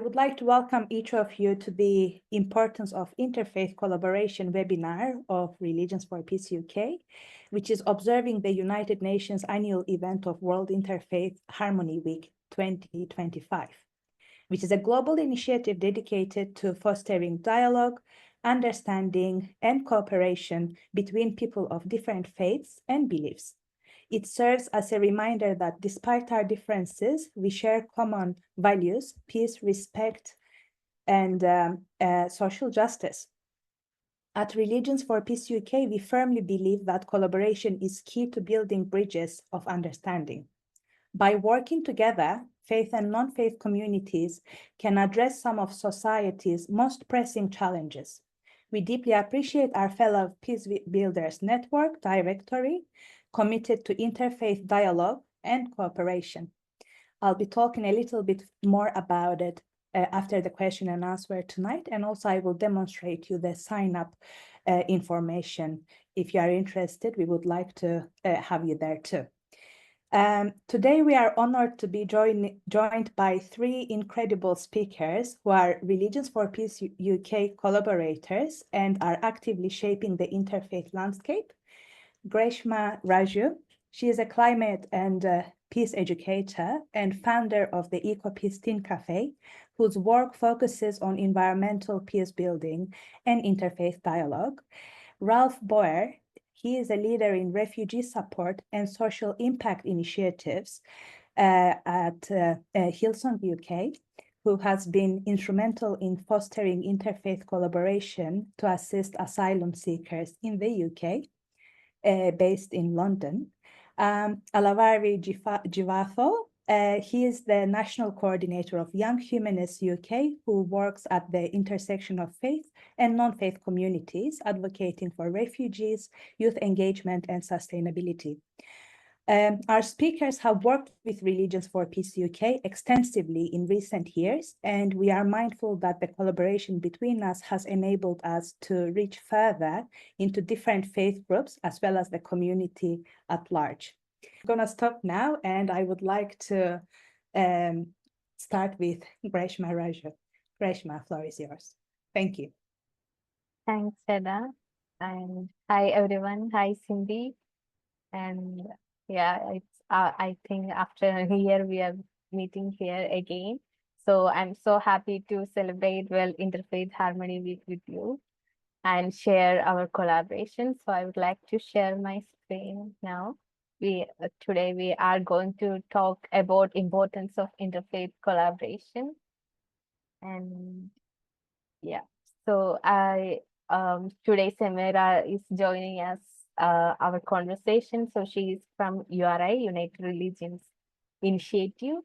would like to welcome each of you to the Importance of Interfaith Collaboration webinar of Religions for Peace UK, which is observing the United Nations annual event of World Interfaith Harmony Week 2025, which is a global initiative dedicated to fostering dialogue, understanding, and cooperation between people of different faiths and beliefs. It serves as a reminder that despite our differences, we share common values, peace, respect, and social justice. At Religions for Peace UK, we firmly believe that collaboration is key to building bridges of understanding. By working together, faith and non-faith communities can address some of society's most pressing challenges. We deeply appreciate our fellow Peace Builders Network directory, committed to interfaith dialogue and cooperation. I'll be talking a little bit more about it after the question and answer tonight, and also I will demonstrate you the sign-up information. If you are interested, we would like to have you there too. Today, we are honored to be joined by three incredible speakers who are Religions for Peace UK collaborators and are actively shaping the interfaith landscape. Greshma Raju, she is a climate and peace educator and founder of the EcoPeace Teen Café, whose work focuses on environmental peace building and interfaith dialogue. Ralph Boer, he is a leader in refugee support and social impact initiatives at Hillsong UK, who has been instrumental in fostering interfaith collaboration to assist asylum seekers in the UK. Based in London. Alavari Jeevathol, he is the National Coordinator of Young Humanists UK, who works at the intersection of faith and non-faith communities, advocating for refugees, youth engagement, and sustainability. Our speakers have worked with Religions for Peace UK extensively in recent years, and we are mindful that the collaboration between us has enabled us to reach further into different faith groups as well as the community at large. I'm going to stop now, and I would like to start with Greshma Raju. Greshma, floor is yours. Thank you. Thanks, Seda. And hi, everyone. Hi, Cindy. And yeah, it's I think after a year we are meeting here again. So I'm so happy to celebrate World Interfaith Harmony Week with you and share our collaboration. So I would like to share my screen now. Today we are going to talk about importance of interfaith collaboration. And yeah, so today Samira is joining us our conversation. So she is from URI, United Religions Initiative.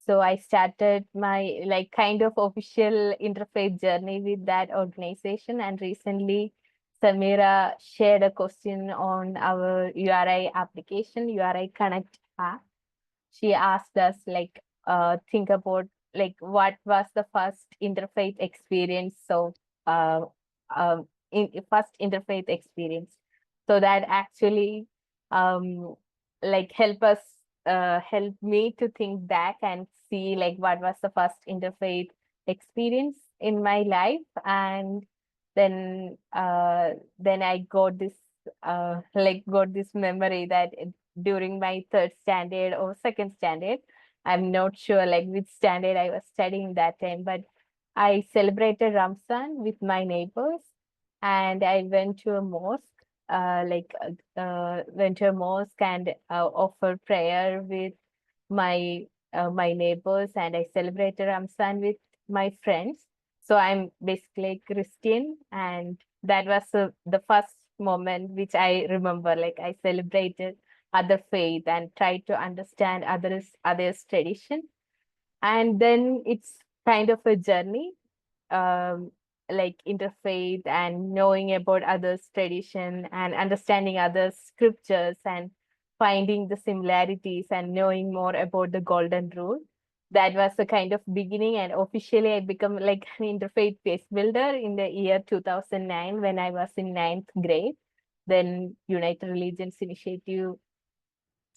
So I started my kind of official interfaith journey with that organization, and recently Samira shared a question on our URI application, URI Connect app. She asked us think about what was the first interfaith experience. So first interfaith experience. So that actually help me to think back and see what was the first interfaith experience in my life. And then I got this memory that during my third standard or second standard, I'm not sure which standard I was studying that time, but I celebrated Ramzan with my neighbors, and I went to a mosque. Went to a mosque and offered prayer with my neighbors, and I celebrated Ramzan with my friends. So I'm basically Christian, and that was the first moment which I remember. I celebrated other faith and tried to understand others' tradition, and then it's kind of a journey. Interfaith and knowing about others' tradition and understanding others' scriptures and finding the similarities and knowing more about the golden rule. That was the kind of beginning, and officially I become an interfaith peace builder in the year 2009 when I was in 9th grade. Then United Religions Initiative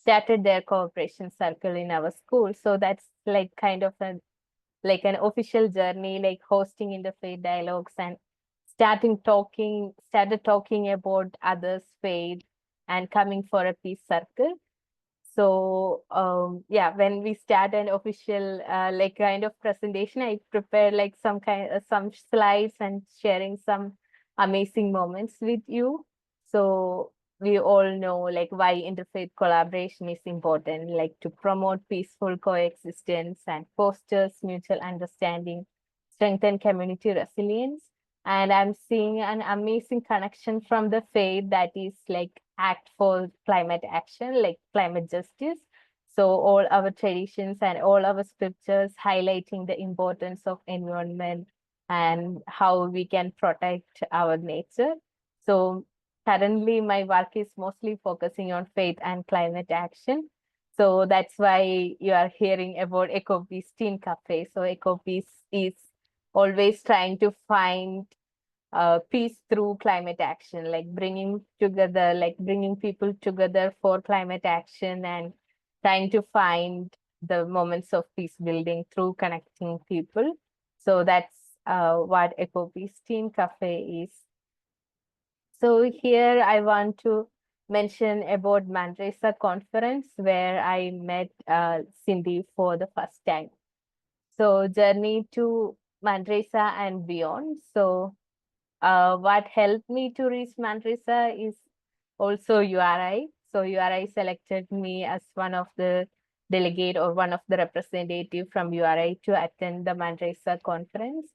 started their cooperation circle in our school. So that's kind of a like an official journey, like hosting interfaith dialogues and started talking about others' faith and coming for a peace circle. So yeah, when we start an official like kind of presentation, I prepare like some slides and sharing some amazing moments with you. So we all know like why interfaith collaboration is important, like to promote peaceful coexistence and fosters mutual understanding, strengthen community resilience. And I'm seeing an amazing connection from the faith that is like act for climate action, like climate justice. So all our traditions and all our scriptures highlighting the importance of environment and how we can protect our nature. So currently my work is mostly focusing on faith and climate action. So that's why you are hearing about EcoPeace Teen Café. So EcoPeace is always trying to find peace through climate action, like bringing people together for climate action and trying to find the moments of peace building through connecting people. So that's what EcoPeace Teen Cafe is. So here I want to mention about Manresa conference where I met Cindy for the first time. So journey to Manresa and beyond. So what helped me to reach Manresa is also URI. So URI selected me as one of the delegate or one of the representative from URI to attend the Manresa conference,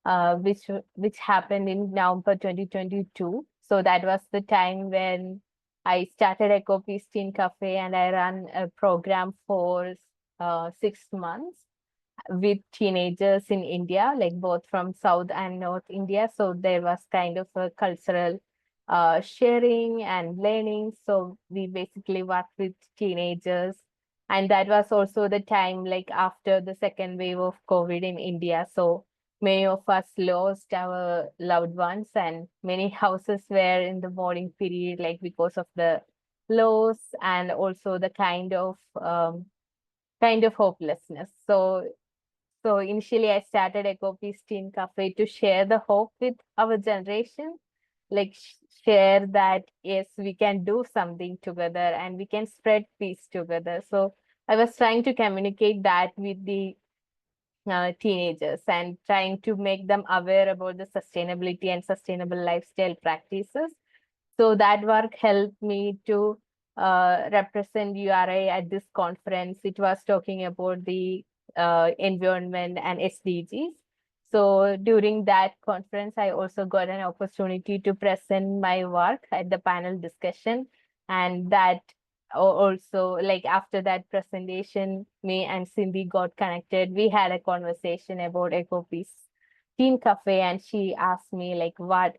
which happened in November 2022. So that was the time when I started EcoPeace Teen Cafe and I ran a program for 6 months with teenagers in India, like both from South and North India. So there was kind of a cultural sharing and learning. So we basically worked with teenagers. And that was also the time like after the second wave of COVID in India. So many of us lost our loved ones and many houses were in the mourning period, like because of the loss and also the kind of hopelessness. So initially I started EcoPeace Teen Cafe to share the hope with our generation, like share that yes, we can do something together and we can spread peace together. So I was trying to communicate that with the teenagers and trying to make them aware about the sustainability and sustainable lifestyle practices. So that work helped me to represent URI at this conference. It was talking about the environment and SDGs. So during that conference, I also got an opportunity to present my work at the panel discussion. And that also, like after that presentation, me and Cindy got connected. We had a conversation about EcoPeace Teen Cafe, and she asked me like what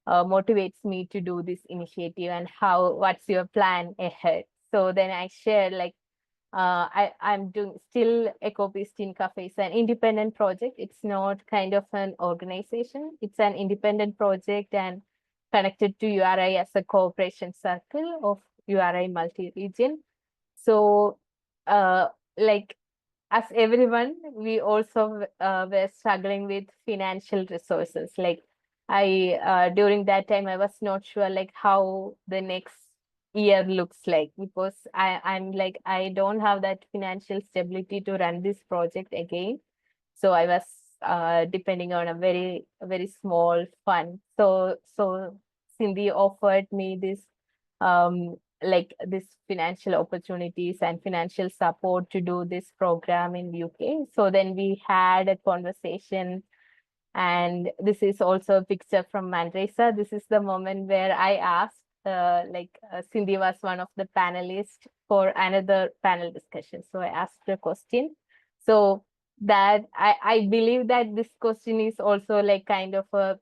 motivates me to do this initiative and what's your plan ahead. So then I shared like I'm doing still EcoPeace Teen Cafe is an independent project. It's not kind of an organization. It's an independent project and connected to URI as a cooperation circle of URI multi-region. So like as everyone, we also were struggling with financial resources. Like during that time, I was not sure like how the next year looks like because I'm like, I don't have that financial stability to run this project again. So I was depending on a very small fund. So Cindy offered me this like this financial opportunities and financial support to do this program in UK. So then we had a conversation, and this is also a picture from Manresa. This is the moment where I asked, Cindy was one of the panelists for another panel discussion. So I asked a question. So that I believe that this question is also like kind of a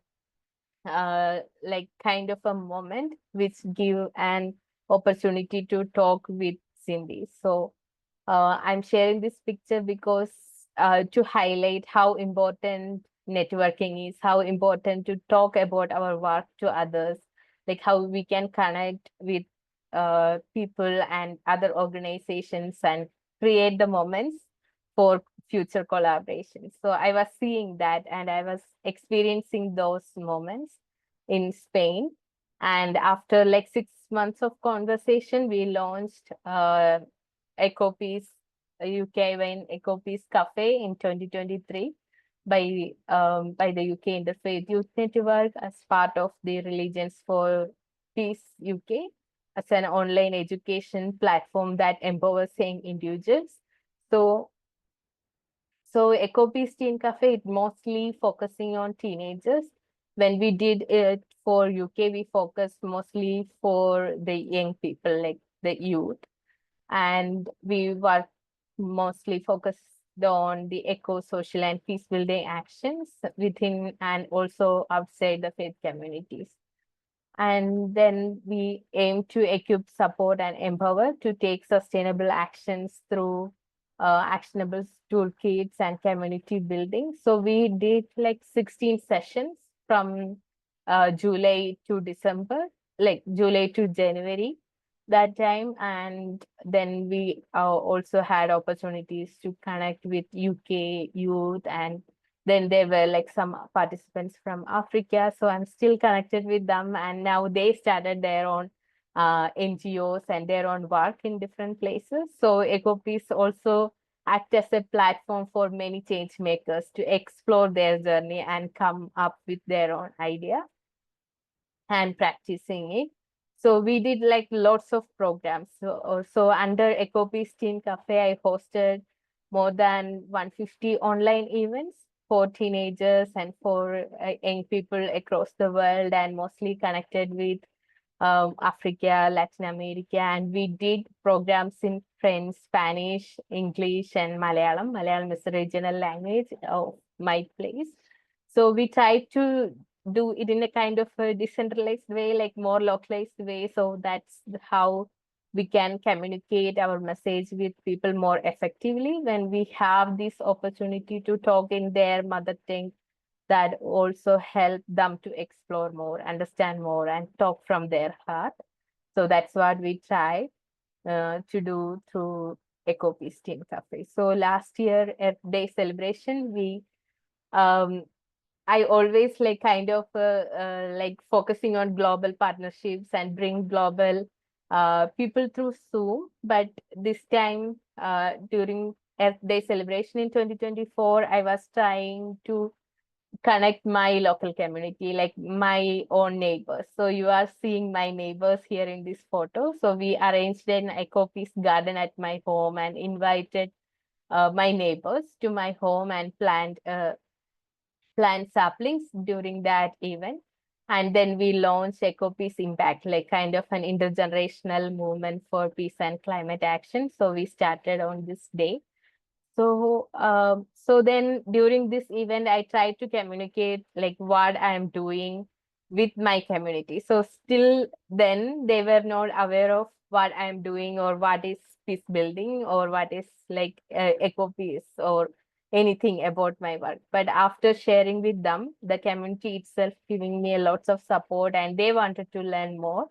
moment which give an opportunity to talk with Cindy. So I'm sharing this picture because to highlight how important networking is, how important to talk about our work to others, like how we can connect with people and other organizations and create the moments future collaborations. So I was seeing that and I was experiencing those moments in Spain. And after like 6 months of conversation, we launched EcoPeace UK when EcoPeace Cafe in 2023 by the UK Interfaith Youth Network as part of the Religions for Peace UK as an online education platform that empowers young individuals. So EcoPeace Teen Café is mostly focusing on teenagers. When we did it for UK, we focused mostly for the young people, like the youth. And we were mostly focused on the eco-social and peace-building actions within and also outside the faith communities. And then we aim to equip, support, and empower to take sustainable actions through actionable toolkits and community building. So we did like 16 sessions from July to December, like July to January that time. And then we also had opportunities to connect with UK youth, and then there were like some participants from Africa. So I'm still connected with them. And now they started their own NGOs and their own work in different places. So EcoPeace also act as a platform for many change makers to explore their journey and come up with their own idea and practicing it. So we did like lots of programs. So under EcoPeace Teen Cafe, I hosted more than 150 online events for teenagers and for young people across the world, and mostly connected with Africa, Latin America, and we did programs in French, Spanish, English, and Malayalam. Malayalam is a regional language of my place. So we tried to do it in a kind of a decentralized way, like more localized way. So that's how we can communicate our message with people more effectively when we have this opportunity to talk in their mother tongue, that also help them to explore more, understand more, and talk from their heart. So that's what we try to do through EcoPeace Teen Cafe. So last year Earth Day celebration, I always like kind of like focusing on global partnerships and bring global people through Zoom. But this time during Earth Day celebration in 2024, I was trying to connect my local community, like my own neighbors. So you are seeing my neighbors here in this photo. So we arranged an EcoPeace garden at my home and invited my neighbors to my home and plant saplings during that event. And then we launched EcoPeace Impact, like kind of an intergenerational movement for peace and climate action. So we started on this day. So then during this event, I tried to communicate like what I'm doing with my community. So still then they were not aware of what I'm doing or what is peace building or what is like eco peace or anything about my work. But after sharing with them, the community itself giving me a lots of support, and they wanted to learn more,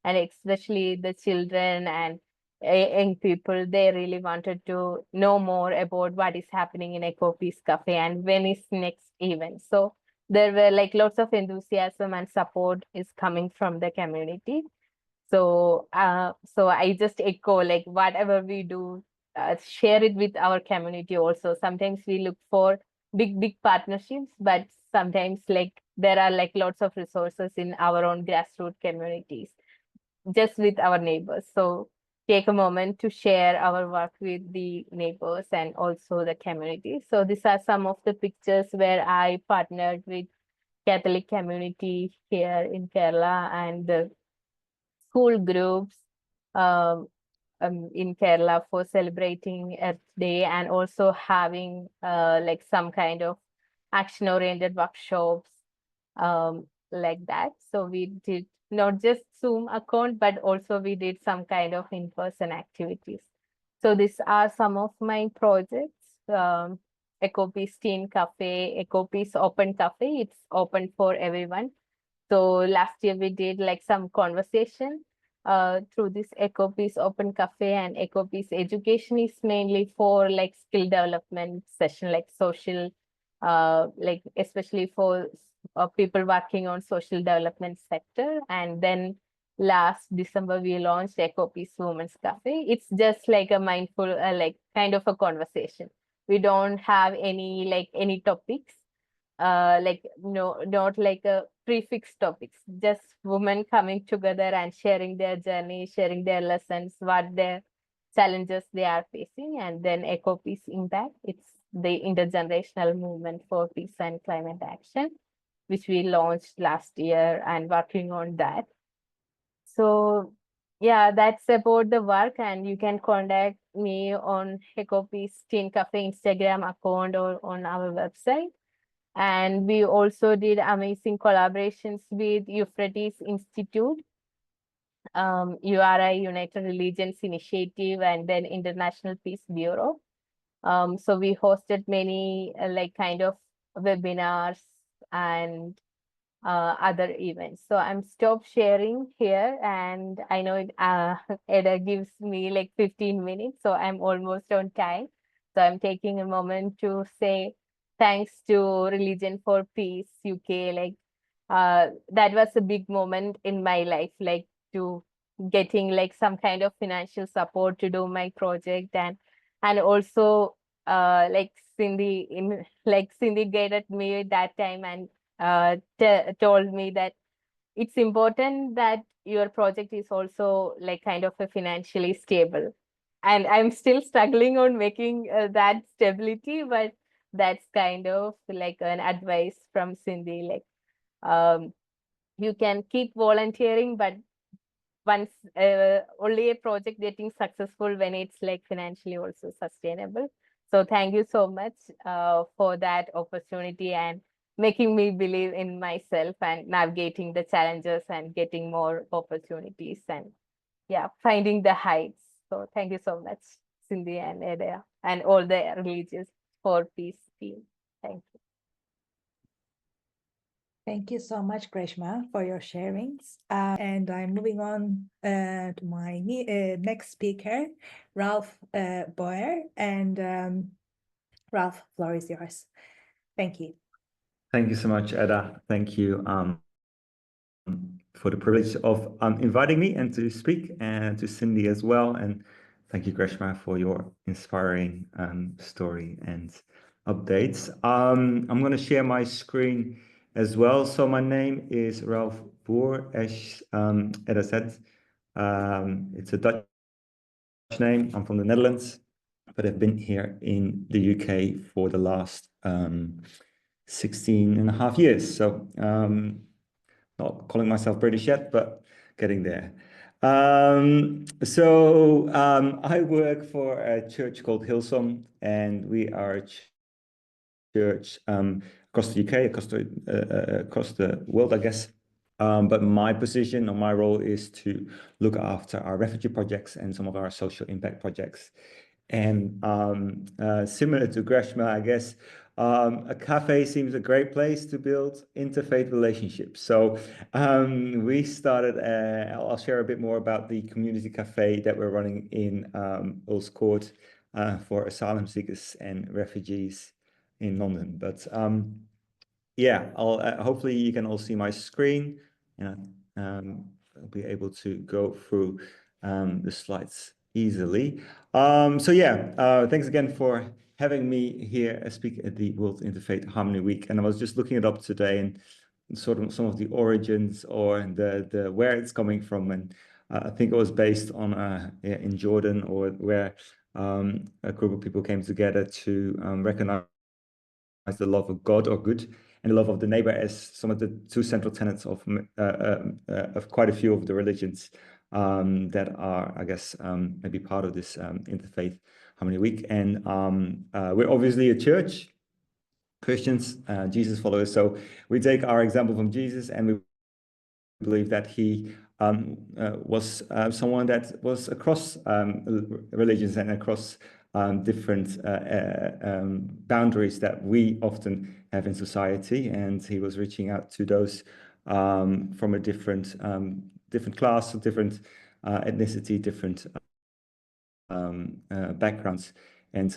and especially the children and young people, they really wanted to know more about what is happening in EcoPeace Cafe and when is next event. So there were like lots of enthusiasm and support is coming from the community. So so I just echo like whatever we do, share it with our community also. Sometimes we look for big partnerships, but sometimes like there are like lots of resources in our own grassroots communities just with our neighbors. So take a moment to share our work with the neighbors and also the community. So these are some of the pictures where I partnered with Catholic community here in Kerala and the school groups um, in Kerala for celebrating Earth Day, and also having like some kind of action-oriented workshops like that. So we did not just Zoom account, but also we did some kind of in-person activities. So these are some of my projects. EcoPeace Teen Cafe, EcoPeace Open Cafe. It's open for everyone. So last year we did like some conversation through this EcoPeace Open Cafe and EcoPeace Education is mainly for like skill development session, like social, like especially for people working on social development sector. And then last December, we launched EcoPeace Women's Cafe. It's just like a mindful, like kind of a conversation. We don't have any topics, like no, not like a prefix topics, just women coming together and sharing their journey, sharing their lessons, what their challenges they are facing. And then EcoPeace Impact, it's the intergenerational movement for peace and climate action, which we launched last year and working on that. So yeah, that's about the work, and you can contact me on EcoPeace Teen Cafe Instagram account or on our website. And we also did amazing collaborations with Euphrates Institute, URI, United Religions Initiative, and then International Peace Bureau. So we hosted many like kind of webinars and other events. So I'm stop sharing here, and I know it, Eda gives me like 15 minutes, so I'm almost on time. So I'm taking a moment to say thanks to Religion for Peace UK. Like that was a big moment in my life, like to getting like some kind of financial support to do my project, and also like Cindy guided me at that time and told me that it's important that your project is also like kind of a financially stable. And I'm still struggling on making that stability, but that's kind of like an advice from Cindy, like you can keep volunteering, but once only a project getting successful when it's like financially also sustainable. So thank you so much for that opportunity and making me believe in myself and navigating the challenges and getting more opportunities and yeah, finding the heights. So thank you so much, Cindy and Eda and all the Religious for Peace team. Thank you. Thank you so much, Greshma, for your sharings. And I'm moving on to my next speaker, Ralph Boer. And Ralph, floor is yours. Thank you. Thank you so much, Eda. Thank you for the privilege of inviting me and to speak, and to Cindy as well. And thank you, Greshma, for your inspiring story and updates. I'm going to share my screen as well. So my name is Ralph Boer, as Eda said. It's a Dutch name. I'm from the Netherlands, but I've been here in the UK for the last 16 and a half years. So not calling myself British yet, but getting there. I work for a church called Hillsong, and we are a church across the UK, across the world, I guess. But my position or my role is to look after our refugee projects and some of our social impact projects. And similar to Greshma, I guess, a cafe seems a great place to build interfaith relationships. So we started, I'll share a bit more about the community cafe that we're running in Earl's Court for asylum seekers and refugees in London. But yeah, I'll hopefully you can all see my screen, and I'll be able to go through the slides easily. So yeah, thanks again for having me here speak at the World Interfaith Harmony Week. And I was just looking it up today and sort of some of the origins or the where it's coming from. And I think it was based on in Jordan, or where a group of people came together to recognize the love of God or good and the love of the neighbor as some of the two central tenets of quite a few of the religions that are, I guess, maybe part of this Interfaith Harmony Week. And we're obviously a church, Christians, Jesus followers. So we take our example from Jesus, and we believe that he was someone that was across religions and across different boundaries that we often have in society. And he was reaching out to those from a different class, different ethnicity, different backgrounds. And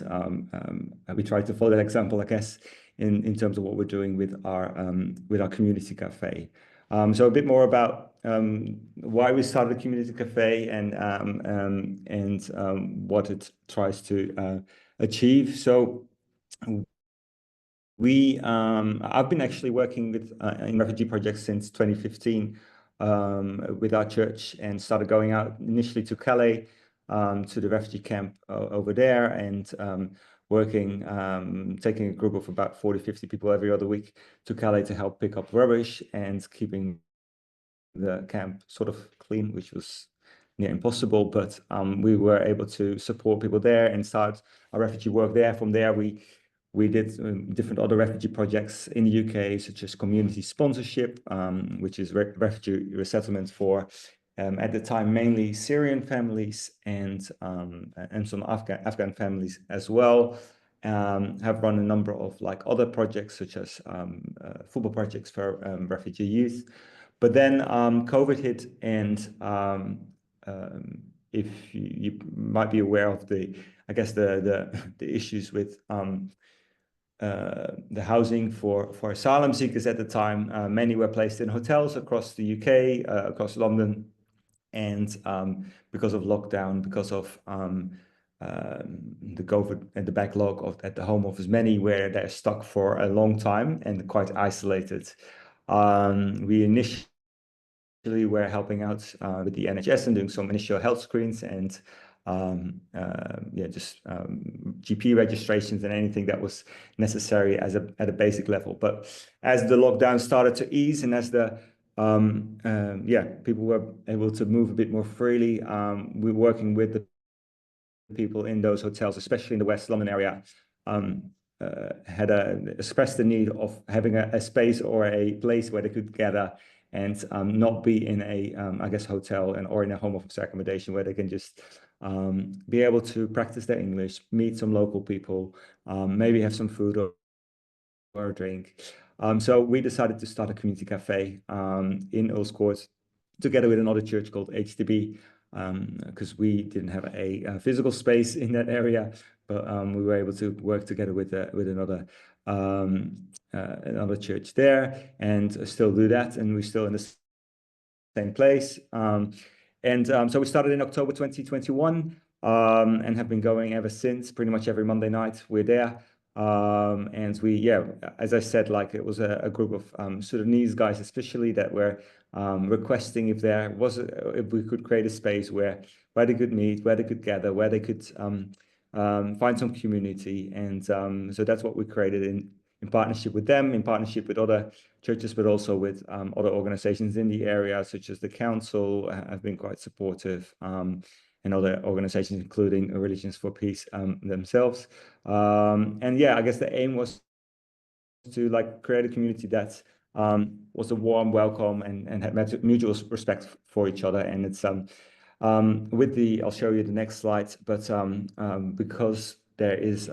we try to follow that example, I guess, in terms of what we're doing with our community cafe. So a bit more about why we started the community cafe and what it tries to achieve. So I've been actually working with in refugee projects since 2015 with our church, and started going out initially to Calais, to the refugee camp over there, and working, taking a group of about 40, 50 people every other week to Calais to help pick up rubbish and keeping the camp sort of clean, which was near impossible, but we were able to support people there and start our refugee work there. From there, we did different other refugee projects in the UK, such as community sponsorship, which is refugee resettlement for, at the time, mainly Syrian families and some Afghan families as well. Have run a number of like other projects, such as football projects for refugee youth. But then COVID hit, and if you might be aware of I guess the issues with the housing for asylum seekers at the time. Many were placed in hotels across the UK, across London, and because of lockdown, because of the COVID and the backlog at the Home Office, many were there stuck for a long time and quite isolated. We initially were helping out with the NHS and doing some initial health screens and just GP registrations and anything that was necessary at a basic level. But as the lockdown started to ease, and as the people were able to move a bit more freely, we were working with the people in those hotels, especially in the West London area, had expressed the need of having a space or a place where they could gather and not be in a hotel or in a home office accommodation, where they can just be able to practice their English, meet some local people, maybe have some food or a drink. So we decided to start a community cafe in Earls Court, together with another church called HTB, because we didn't have a physical space in that area, but we were able to work together with another church there, and still do that, and we're still in the same place. So we started in October 2021, and have been going ever since. Pretty much every Monday night we're there. And as I said, like, it was a group of Sudanese guys, especially, that were requesting if we could create a space where they could meet, where they could gather, where they could find some community. And so that's what we created in partnership with them, in partnership with other churches, but also with other organizations in the area, such as the council have been quite supportive, and other organizations, including Religions for Peace themselves. I guess the aim was to create a community that was a warm welcome and had mutual respect for each other. And it's I'll show you the next slide, but because there is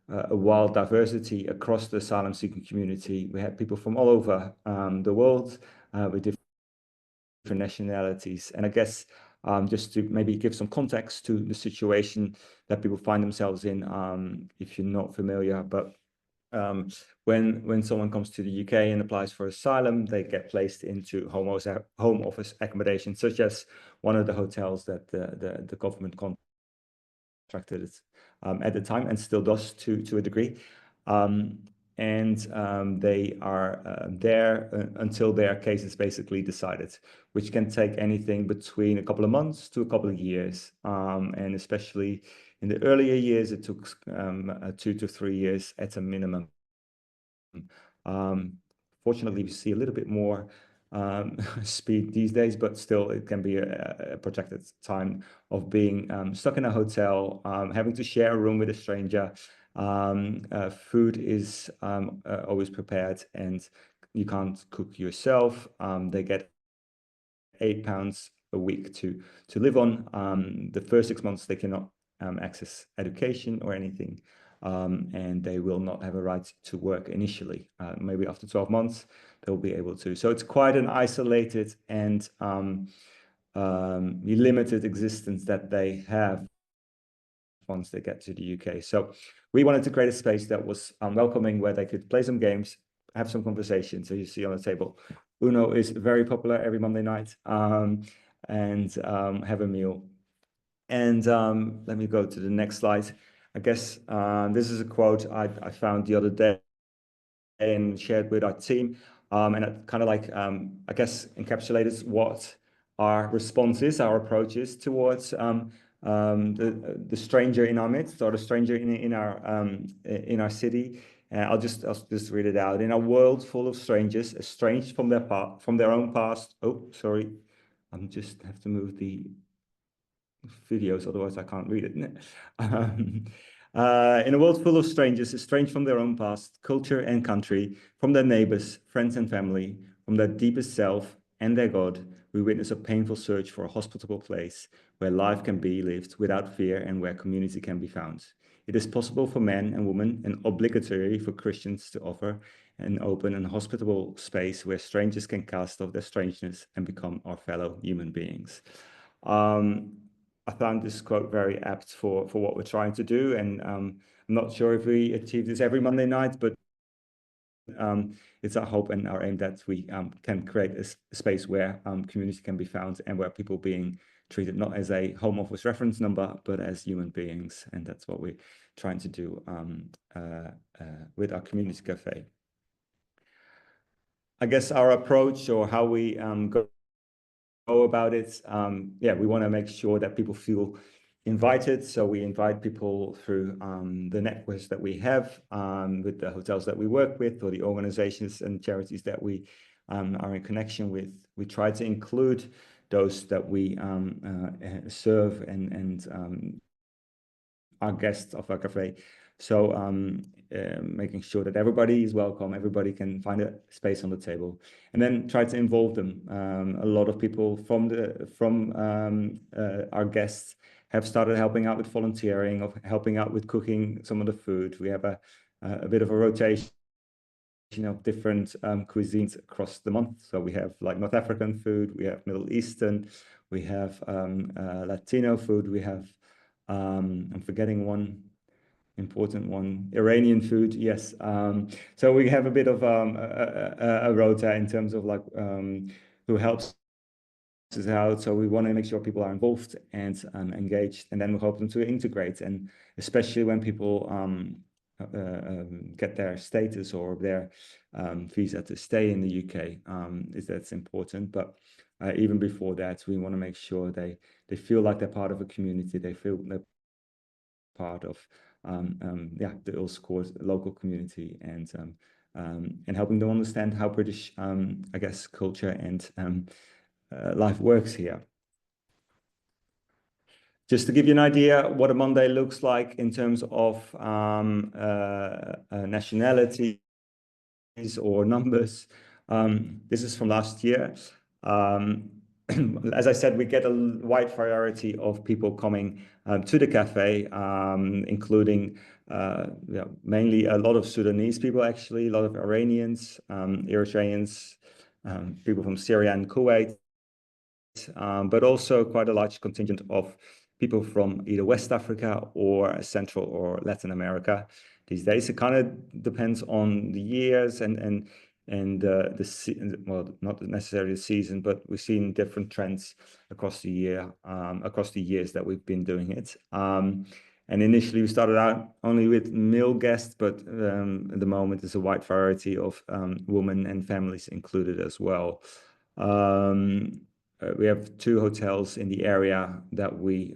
a wild diversity across the asylum seeking community, we had people from all over the world with different nationalities. And I guess just to maybe give some context to the situation that people find themselves in, if you're not familiar, but when someone comes to the UK and applies for asylum, they get placed into home office accommodation, such as one of the hotels that the government contracted at the time, and still does to a degree. They are there until their case is basically decided, which can take anything between a couple of months to a couple of years. And especially in the earlier years, it took 2 to 3 years at a minimum. Fortunately, we see a little bit more speed these days, but still it can be a protracted time of being stuck in a hotel, having to share a room with a stranger. Food is always prepared, and you can't cook yourself. They get £8 a week to live on. The first 6 months they cannot access education or anything, and they will not have a right to work initially. Maybe after 12 months they'll be able to. So it's quite an isolated and limited existence that they have once they get to the UK. So we wanted to create a space that was welcoming, where they could play some games, have some conversations. So you see on the table, Uno is very popular every Monday night, and have a meal. And let me go to the next slide. I guess this is a quote I found the other day and shared with our team. And it kind of like, I guess, encapsulates what our response is, our approach is towards the stranger in our midst, or the stranger in our city. I'll just read it out. In a world full of strangers, estranged from their own past. Oh, sorry, just have to move the videos, otherwise I can't read it. In a world full of strangers, estranged from their own past, culture and country, from their neighbors, friends and family, from their deepest self and their God, we witness a painful search for a hospitable place where life can be lived without fear and where community can be found. It is possible for men and women, and obligatory for Christians, to offer an open and hospitable space where strangers can cast off their strangeness and become our fellow human beings. I found this quote very apt for what we're trying to do, and I'm not sure if we achieve this every Monday night, but it's our hope and our aim that we can create a space where community can be found, and where people being treated not as a home office reference number, but as human beings. And that's what we're trying to do with our community cafe. I guess our approach, or how we go about it, we want to make sure that people feel invited. So we invite people through the networks that we have with the hotels that we work with, or the organizations and charities that we are in connection with. We try to include those that we serve and our guests of our cafe. So making sure that everybody is welcome, everybody can find a space on the table, and then try to involve them. A lot of people from our guests have started helping out with volunteering, of helping out with cooking some of the food. We have a bit of a rotation of different cuisines across the month. So we have like North African food, we have Middle Eastern, we have Latino food, we have I'm forgetting one important one, Iranian food. Yes. So we have a bit of a rota in terms of like who helps us out. So we want to make sure people are involved and engaged, and then we hope them to integrate. And especially when people get their status or their visa to stay in the UK, that's important. But even before that, we want to make sure they feel like they're part of a community. They feel they're part of the Ulster local community, and helping them understand how British, I guess, culture and life works here. Just to give you an idea what a Monday looks like in terms of nationalities or numbers. This is from last year. As I said, we get a wide variety of people coming to the cafe, including mainly a lot of Sudanese people, actually, a lot of Iranians, Eritreans, people from Syria and Kuwait, but also quite a large contingent of people from either West Africa or Central or Latin America. These days, it kind of depends on the years and well, not necessarily the season, but we've seen different trends across the year, across the years that we've been doing it. And initially, we started out only with male guests, but at the moment, there's a wide variety of women and families included as well. We have 2 hotels in the area that we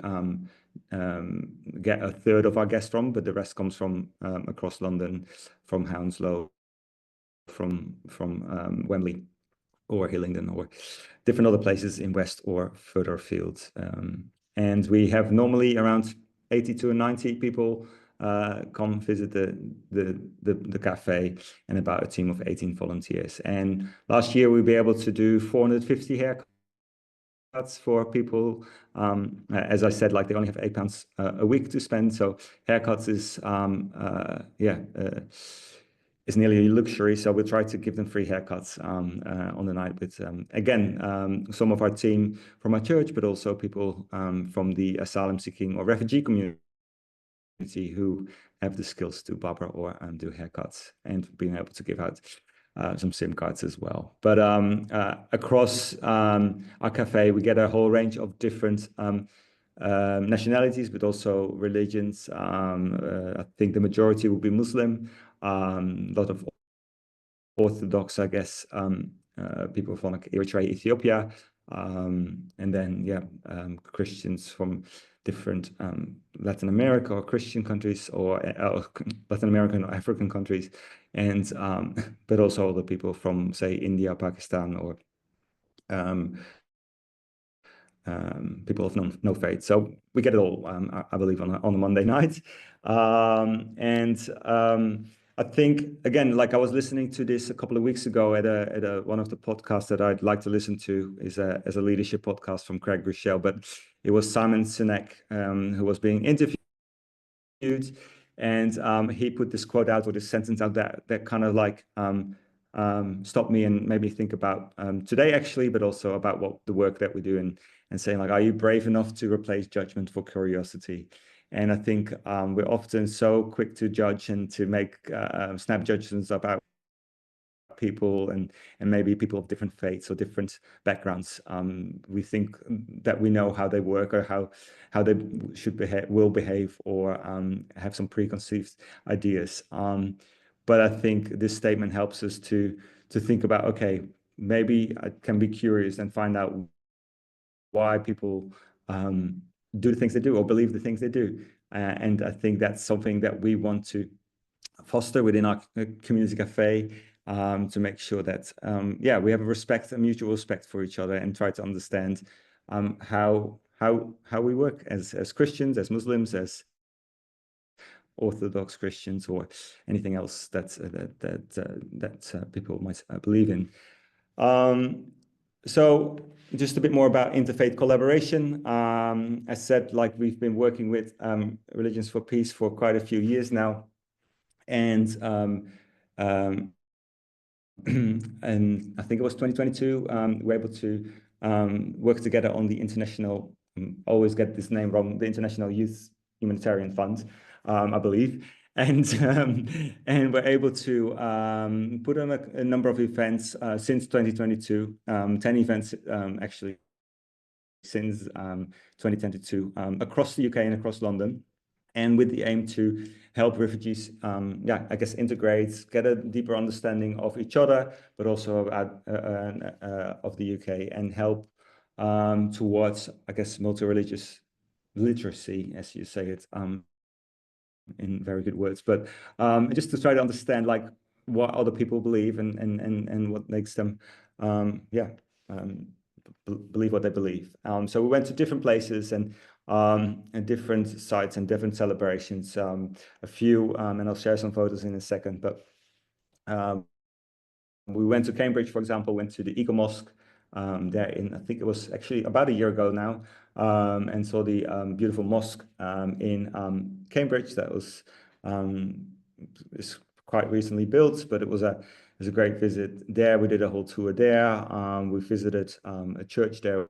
get a third of our guests from, but the rest comes from across London, from Hounslow, from Wembley or Hillingdon, or different other places in West or further afield. And we have normally around 80 to 90 people come visit the cafe, and about a team of 18 volunteers. And last year we were able to do 450 haircuts for people. As I said, like, they only have £8 a week to spend, so haircuts is is nearly a luxury. So we try to give them free haircuts on the night with, again, some of our team from our church, but also people from the asylum seeking or refugee community who have the skills to barber or do haircuts, and being able to give out some SIM cards as well. But across our cafe, we get a whole range of different nationalities, but also religions. I think the majority will be Muslim, a lot of Orthodox, I guess, people from like Eritrea, Ethiopia, and then Christians from different Latin America or Christian countries, or Latin American or African countries, and but also other people from, say, India, Pakistan, or people of no faith. So we get it all, I believe, on a Monday night. I think, again, like I was listening to this a couple of weeks ago at one of the podcasts that I'd like to listen to is as a leadership podcast from Craig Rochelle, but it was Simon Sinek who was being interviewed, and he put this quote out, or this sentence out, that kind of like stopped me and made me think about today, actually, but also about what the work that we do, and saying, like, are you brave enough to replace judgment for curiosity? And I think we're often so quick to judge and to make snap judgments about people, and maybe people of different faiths or different backgrounds. We think that we know how they work, or how they will behave, or have some preconceived ideas. But I think this statement helps us to think about, okay, maybe I can be curious and find out why people do the things they do or believe the things they do. And I think that's something that we want to foster within our community cafe, to make sure that we have a mutual respect for each other, and try to understand how we work as Christians, as Muslims, as Orthodox Christians, or anything else that people might believe in. So just a bit more about interfaith collaboration. As said, like, we've been working with Religions for Peace for quite a few years now, and and I think it was 2022, we were able to work together on the international, always get this name wrong, the International Youth Humanitarian Fund, I believe. And we're able to put on a number of events since 2022, 10 events actually since 2022, across the UK and across London, and with the aim to help refugees, I guess, integrate, get a deeper understanding of each other, but also of the UK, and help towards, I guess, multi-religious literacy, as you say it, in very good words, but just to try to understand, like, what other people believe, and what makes them, believe what they believe. So we went to different places, and different sites and different celebrations. A few, and I'll share some photos in a second, but we went to Cambridge, for example, went to the Eco Mosque there I think it was actually about a year ago now, and saw the beautiful mosque in Cambridge that was is quite recently built, but it was a great visit there. We did a whole tour there. We visited a church there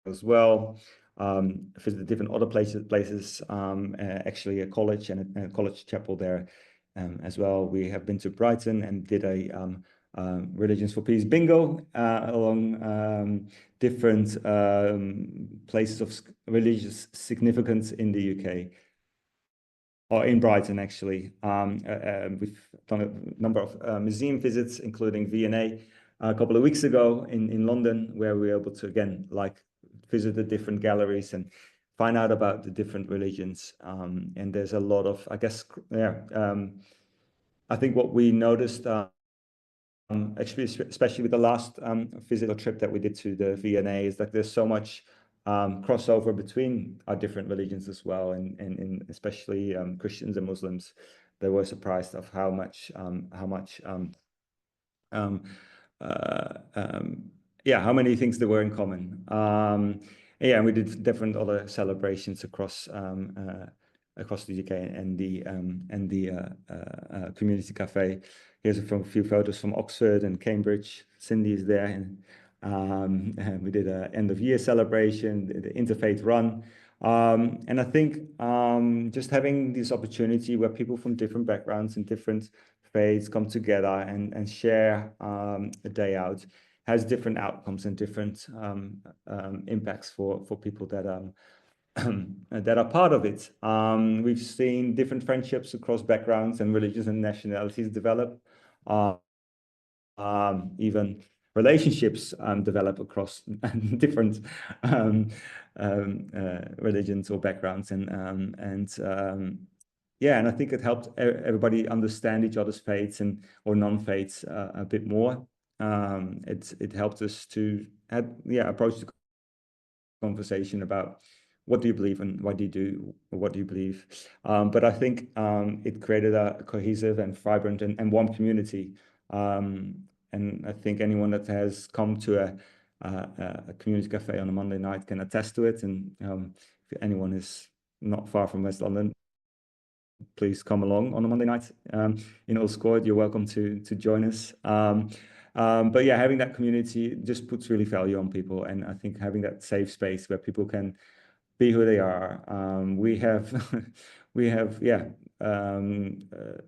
as well. Visited different other places, actually a college and a college chapel there as well. We have been to Brighton and did a Religions for Peace bingo along different places of religious significance in the UK. Or in Brighton, actually. We've done a number of museum visits, including V&A, a couple of weeks ago in London, where we were able to, again, like, visit the different galleries and find out about the different religions. And there's a lot of, I guess, I think what we noticed, actually, especially with the last visit or trip that we did to the V&A, is that there's so much crossover between our different religions as well, and especially Christians and Muslims. They were surprised of how many things there were in common. And we did different other celebrations across across the UK and the community cafe. Here's a few photos from Oxford and Cambridge. Cindy is there, and we did an end of year celebration, the Interfaith Run. And I think just having this opportunity where people from different backgrounds and different faiths come together and share a day out has different outcomes and different impacts for people that that are part of it. We've seen different friendships across backgrounds and religions and nationalities develop. Even relationships develop across different religions or backgrounds, yeah, and I think it helped everybody understand each other's faiths or non-faiths a bit more. It helped us to approach the conversation about what do you believe and what do you believe. But I think it created a cohesive and vibrant and warm community. And I think anyone that has come to a community cafe on a Monday night can attest to it. And if anyone is not far from West London, please come along on a Monday night in Old Squad. You're welcome to join us. But yeah, having that community just puts really value on people. And I think having that safe space where people can be who they are. We have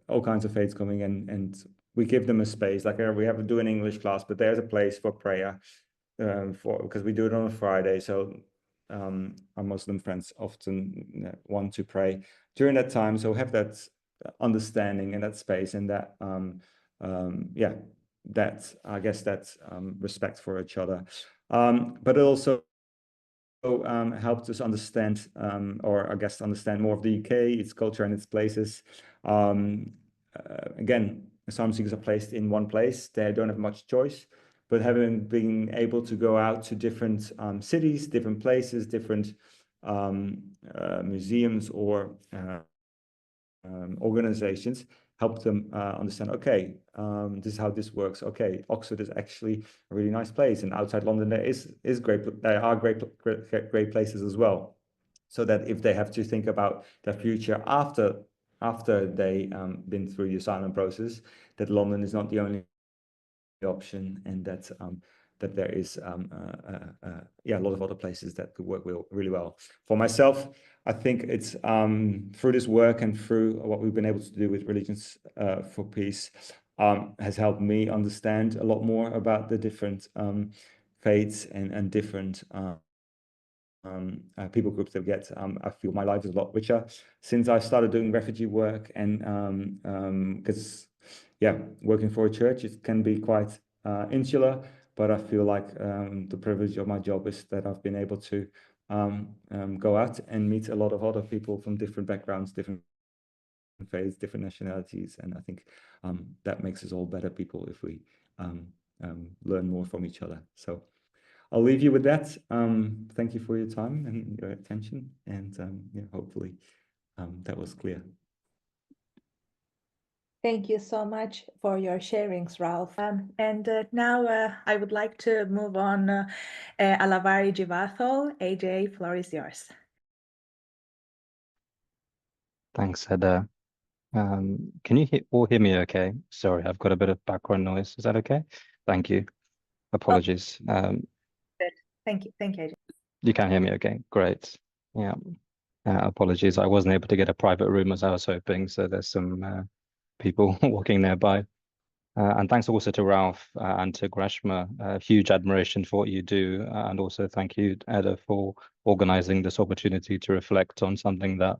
all kinds of faiths coming in, and we give them a space. Like we have to do an English class, but there's a place for prayer because we do it on a Friday. So our Muslim friends often want to pray during that time. So have that understanding and that space and that I guess that's respect for each other. But it also helped us understand, or I guess understand more of the UK, its culture and its places. Again, asylum seekers are placed in one place. They don't have much choice, but having been able to go out to different cities, different places, different museums or organizations, help them understand, okay, this is how this works. Okay, Oxford is actually a really nice place, and outside London there are great places as well. So that if they have to think about their future after they been through the asylum process, that London is not the only option, and that there is a lot of other places that could work really well. For myself, I think it's through this work and through what we've been able to do with Religions for Peace has helped me understand a lot more about the different faiths and different people groups that we get. I feel my life is a lot richer since I started doing refugee work, and because working for a church, it can be quite insular, but I feel like the privilege of my job is that I've been able to go out and meet a lot of other people from different backgrounds, different faiths, different nationalities, and I think that makes us all better people if we learn more from each other. So I'll leave you with that. Thank you for your time and your attention, and hopefully that was clear. Thank you so much for your sharings, Ralph. And now I would like to move on. Alavari Jeevathol, AJ, floor is yours. Thanks, Heather. Can you all hear me okay? Sorry, I've got a bit of background noise. Is that okay? Thank you. Apologies. Good. Thank you, AJ. You can hear me okay? Great. Yeah. Apologies, I wasn't able to get a private room as I was hoping, so there's some people walking nearby. And thanks also to Ralph and to Greshma. Huge admiration for what you do, and also thank you, Edda, for organizing this opportunity to reflect on something that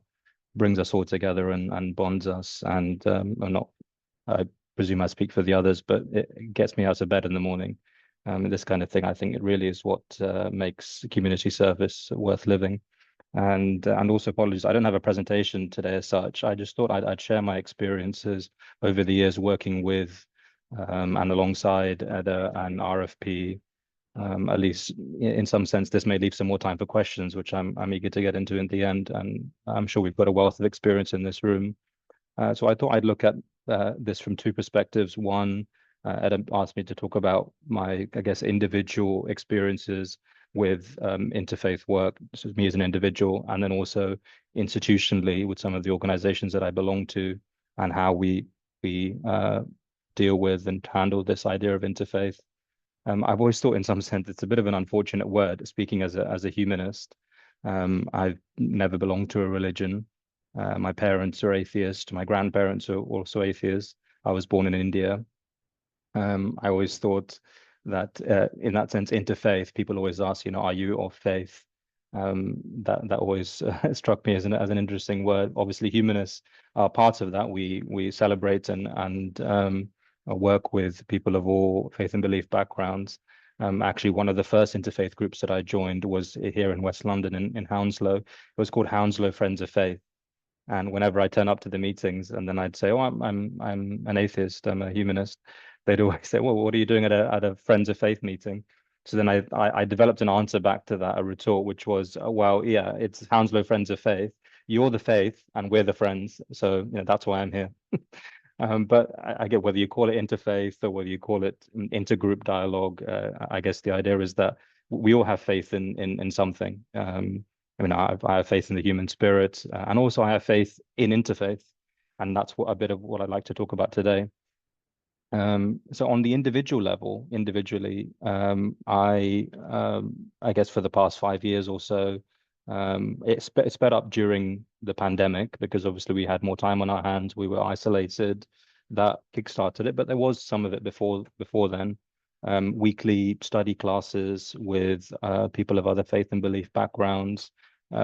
brings us all together and bonds us. And I presume I speak for the others, but it gets me out of bed in the morning. This kind of thing, I think it really is what makes community service worth living. And also apologies, I don't have a presentation today as such. I just thought I'd share my experiences over the years working with and alongside Edda and RFP. At least in some sense, this may leave some more time for questions, which I'm eager to get into in the end. And I'm sure we've got a wealth of experience in this room. So I thought I'd look at this from two perspectives. One, Edda asked me to talk about my, I guess, individual experiences with interfaith work, so me as an individual, and then also institutionally with some of the organizations that I belong to, and how we deal with and handle this idea of interfaith. I've always thought in some sense it's a bit of an unfortunate word, speaking as a humanist. I've never belonged to a religion. My parents are atheist. My grandparents are also atheists. I was born in India. I always thought that in that sense, interfaith, people always ask, are you of faith? That always struck me as an interesting word. Obviously, humanists are part of that. We celebrate and work with people of all faith and belief backgrounds. Actually, one of the first interfaith groups that I joined was here in West London in Hounslow. It was called Hounslow Friends of Faith. And whenever I turn up to the meetings, and then I'd say, "Oh, I'm an atheist. I'm a humanist," they'd always say, "Well, what are you doing at a Friends of Faith meeting?" So then I developed an answer back to that, a retort, which was, "Well, yeah, it's Hounslow Friends of Faith. You're the faith, and we're the friends. So that's why I'm here." But I get whether you call it interfaith or whether you call it intergroup dialogue. I guess the idea is that we all have faith in something. I mean, I have faith in the human spirit, and also I have faith in interfaith, and that's a bit of what I'd like to talk about today. So on the individual level, individually, I guess for the past 5 years or so, it sped up during the pandemic because obviously we had more time on our hands, we were isolated. That kickstarted it, but there was some of it before then. Weekly study classes with people of other faith and belief backgrounds,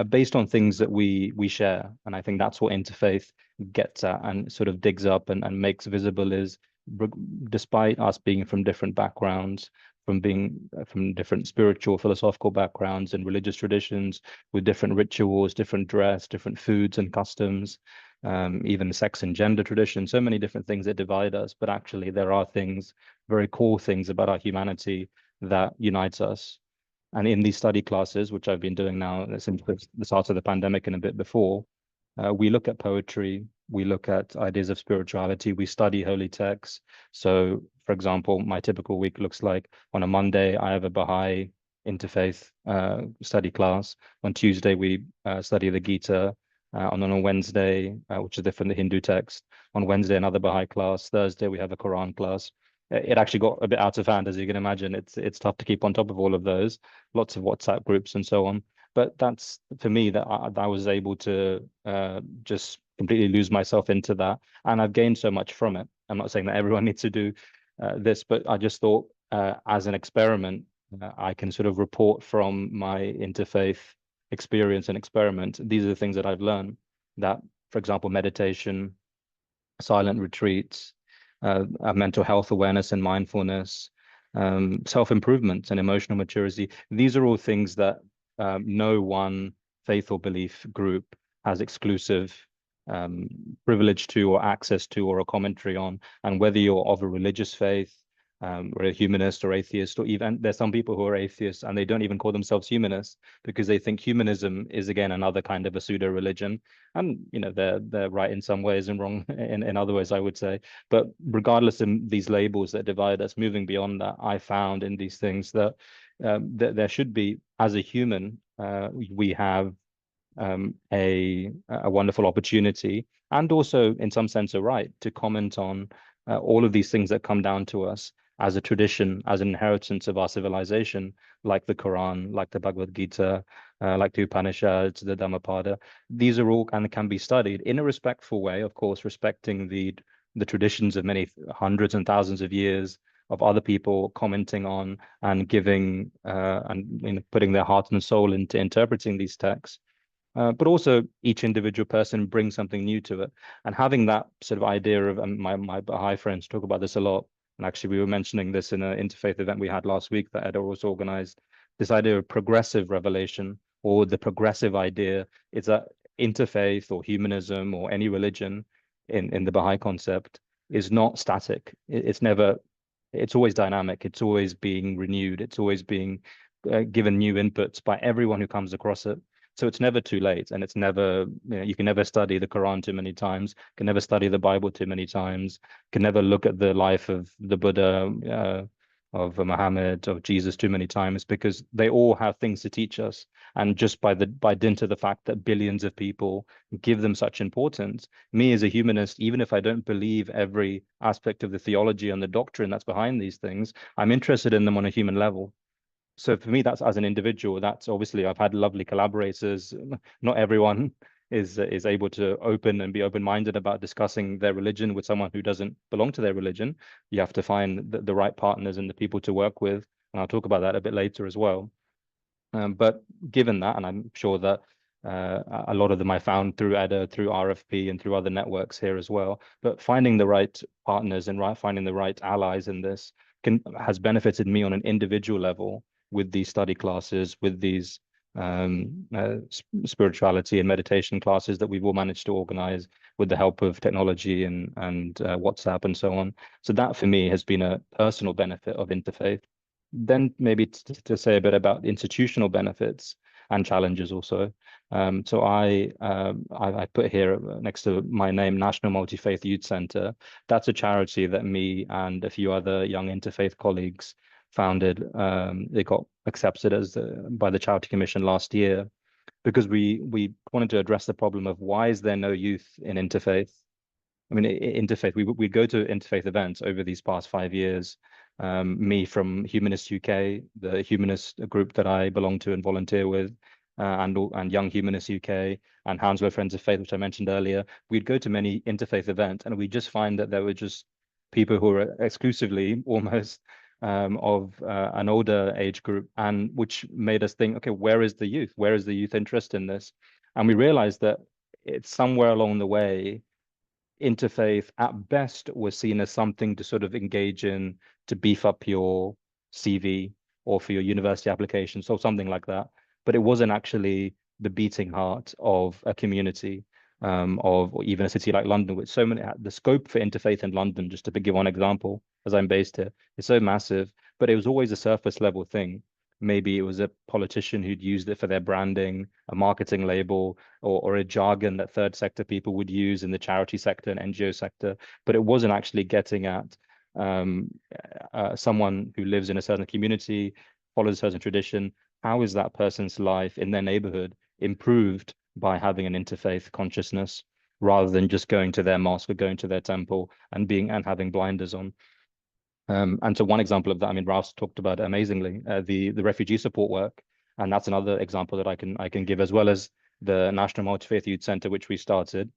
based on things that we share, and I think that's what interfaith gets at and sort of digs up and makes visible is, despite us being from different backgrounds, from different spiritual, philosophical backgrounds and religious traditions, with different rituals, different dress, different foods and customs, even sex and gender traditions, so many different things that divide us. But actually, there are things, very core things about our humanity that unites us. And in these study classes, which I've been doing now since the start of the pandemic and a bit before, we look at poetry, we look at ideas of spirituality, we study holy texts. So, for example, my typical week looks like on a Monday, I have a Baha'i interfaith study class. On Tuesday, we study the Gita. On a Wednesday, which is different, the Hindu text. On Wednesday, another Baha'i class. Thursday, we have a Quran class. It actually got a bit out of hand, as you can imagine. It's tough to keep on top of all of those. Lots of WhatsApp groups and so on. But that's for me that I was able to just completely lose myself into that, and I've gained so much from it. I'm not saying that everyone needs to do this, but I just thought as an experiment, I can sort of report from my interfaith experience and experiment. These are the things that I've learned. That, for example, meditation, silent retreats, mental health awareness and mindfulness, self-improvement and emotional maturity. These are all things that no one faith or belief group has exclusive privilege to or access to or a commentary on. And whether you're of a religious faith, or a humanist or atheist, or even there's some people who are atheists and they don't even call themselves humanists because they think humanism is again another kind of a pseudo religion. And they're right in some ways and wrong in other ways, I would say. But regardless of these labels that divide us, moving beyond that, I found in these things that there should be, as a human, we have a wonderful opportunity, and also in some sense a right to comment on all of these things that come down to us as a tradition, as an inheritance of our civilization, like the Quran, like the Bhagavad Gita, like the Upanishads, the Dhammapada. These are all and can be studied in a respectful way, of course, respecting the traditions of many hundreds and thousands of years of other people commenting on and giving and putting their heart and soul into interpreting these texts. But also each individual person brings something new to it. And having that sort of idea of, my Baha'i friends talk about this a lot, and actually we were mentioning this in an interfaith event we had last week that Edda also organized, this idea of progressive revelation, or the progressive idea is that interfaith or humanism or any religion in the Baha'i concept is not static. It's always dynamic. It's always being renewed. It's always being given new inputs by everyone who comes across it. So it's never too late, and it's never, you can never study the Quran too many times, can never study the Bible too many times, can never look at the life of the Buddha of Muhammad, of Jesus too many times, because they all have things to teach us. And just by dint of the fact that billions of people give them such importance, me as a humanist, even if I don't believe every aspect of the theology and the doctrine that's behind these things, I'm interested in them on a human level. So for me, that's as an individual, that's obviously I've had lovely collaborators. Not everyone is able to open and be open-minded about discussing their religion with someone who doesn't belong to their religion. You have to find the right partners and the people to work with. And I'll talk about that a bit later as well. But given that, and I'm sure that a lot of them I found through EDA, through RFP, and through other networks here as well. But finding the right partners and finding the right allies in this has benefited me on an individual level with these study classes, with these spirituality and meditation classes that we've all managed to organize with the help of technology and WhatsApp and so on. So that for me has been a personal benefit of interfaith. Then maybe to say a bit about the institutional benefits and challenges also. So I put here next to my name, National Multi-Faith Youth Centre. That's a charity that me and a few other young interfaith colleagues founded. They got accepted as by the Charity Commission last year because we wanted to address the problem of why is there no youth in interfaith? I mean, interfaith, we go to interfaith events over these past 5 years. Me from Humanists UK, the humanist group that I belong to and volunteer with, and Young Humanists UK and Hounslow Friends of Faith, which I mentioned earlier. We'd go to many interfaith events and we just find that there were just people who were exclusively almost of an older age group, and which made us think, okay, where is the youth? Where is the youth interest in this? And we realized that it's somewhere along the way interfaith at best was seen as something to sort of engage in to beef up your CV or for your university applications or something like that. But it wasn't actually the beating heart of a community of or even a city like London, with so many, the scope for interfaith in London, just to give one example, as I'm based here, is so massive, but it was always a surface level thing. Maybe it was a politician who'd used it for their branding, a marketing label, or a jargon that third sector people would use in the charity sector and NGO sector, but it wasn't actually getting at someone who lives in a certain community, follows a certain tradition. How is that person's life in their neighborhood improved by having an interfaith consciousness, rather than just going to their mosque or going to their temple and having blinders on? And so one example of that, I mean, Ralph's talked about it amazingly, the refugee support work, and that's another example that I can give, as well as the National Multi-Faith Youth Centre, which we started.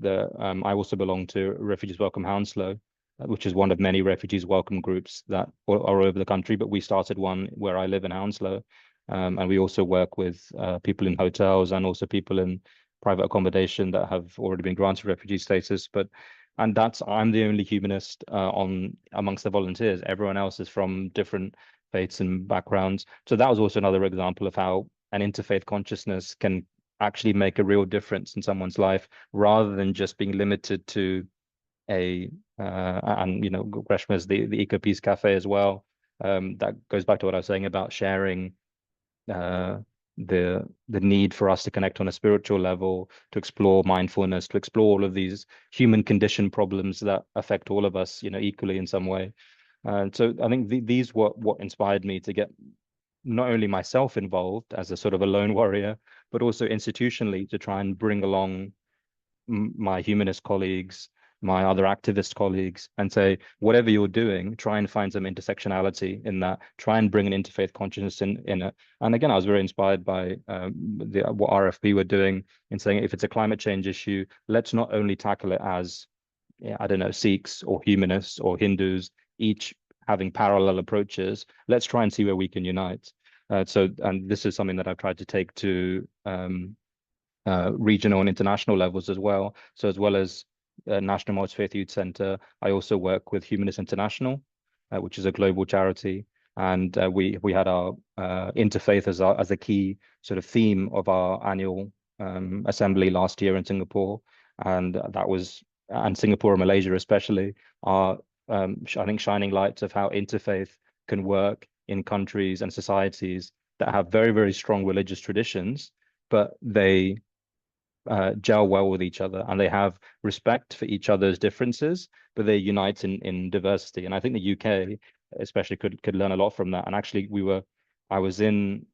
I also belong to Refugees Welcome Hounslow, which is one of many refugees welcome groups that are all over the country, but we started one where I live in Hounslow. And we also work with people in hotels and also people in private accommodation that have already been granted refugee status. And I'm the only humanist amongst the volunteers. Everyone else is from different faiths and backgrounds. So that was also another example of how an interfaith consciousness can actually make a real difference in someone's life, rather than just being limited to and you know, Greshma's the EcoPeace Café as well. That goes back to what I was saying about sharing the need for us to connect on a spiritual level, to explore mindfulness, to explore all of these human condition problems that affect all of us, you know, equally in some way. So I think these were what inspired me to get not only myself involved as a sort of a lone warrior, but also institutionally to try and bring along my humanist colleagues, my other activist colleagues, and say, whatever you're doing, try and find some intersectionality in that, try and bring an interfaith consciousness in it. And again, I was very inspired by what RFP were doing in saying, if it's a climate change issue, let's not only tackle it as, I don't know, Sikhs or humanists or Hindus, each having parallel approaches. Let's try and see where we can unite. And this is something that I've tried to take to regional and international levels as well. So as well as National Multi-Faith Youth Centre, I also work with Humanists International, which is a global charity. And we had our interfaith as a key sort of theme of our annual assembly last year in Singapore. And Singapore and Malaysia especially are, I think, shining lights of how interfaith can work in countries and societies that have very, very strong religious traditions, but they gel well with each other and they have respect for each other's differences, but they unite in diversity. And I think the UK especially could learn a lot from that. And actually, I was in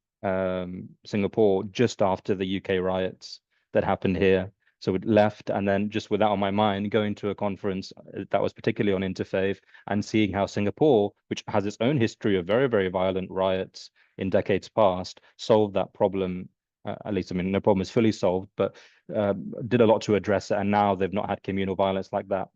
Singapore just after the UK riots that happened here. So it left, and then just with that on my mind, going to a conference that was particularly on interfaith and seeing how Singapore, which has its own history of very, very violent riots in decades past, solved that problem. At least, I mean, no problem is fully solved, but did a lot to address it. And now they've not had communal violence like that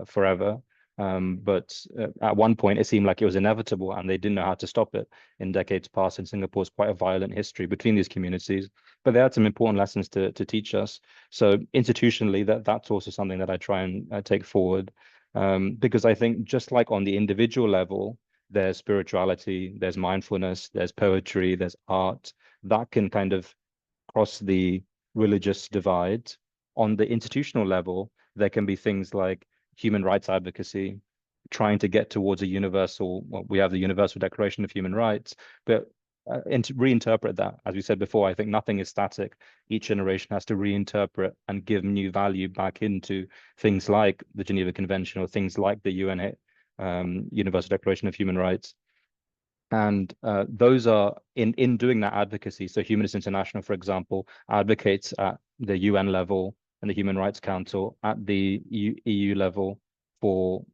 forever. But at one point, it seemed like it was inevitable, and they didn't know how to stop it in decades past. And Singapore's quite a violent history between these communities, but they had some important lessons to teach us. So institutionally, that's also something that I try and take forward, because I think just like on the individual level, there's spirituality, there's mindfulness, there's poetry, there's art that can kind of cross the religious divide. On the institutional level, there can be things like human rights advocacy, trying to get towards a universal, well, we have the Universal Declaration of Human Rights, but reinterpret that. As we said before, I think nothing is static. Each generation has to reinterpret and give new value back into things like the Geneva Convention or things like the UN Universal Declaration of Human Rights. And those are in doing that advocacy. So Humanists International, for example, advocates at the UN level and the Human Rights Council, at the EU level, for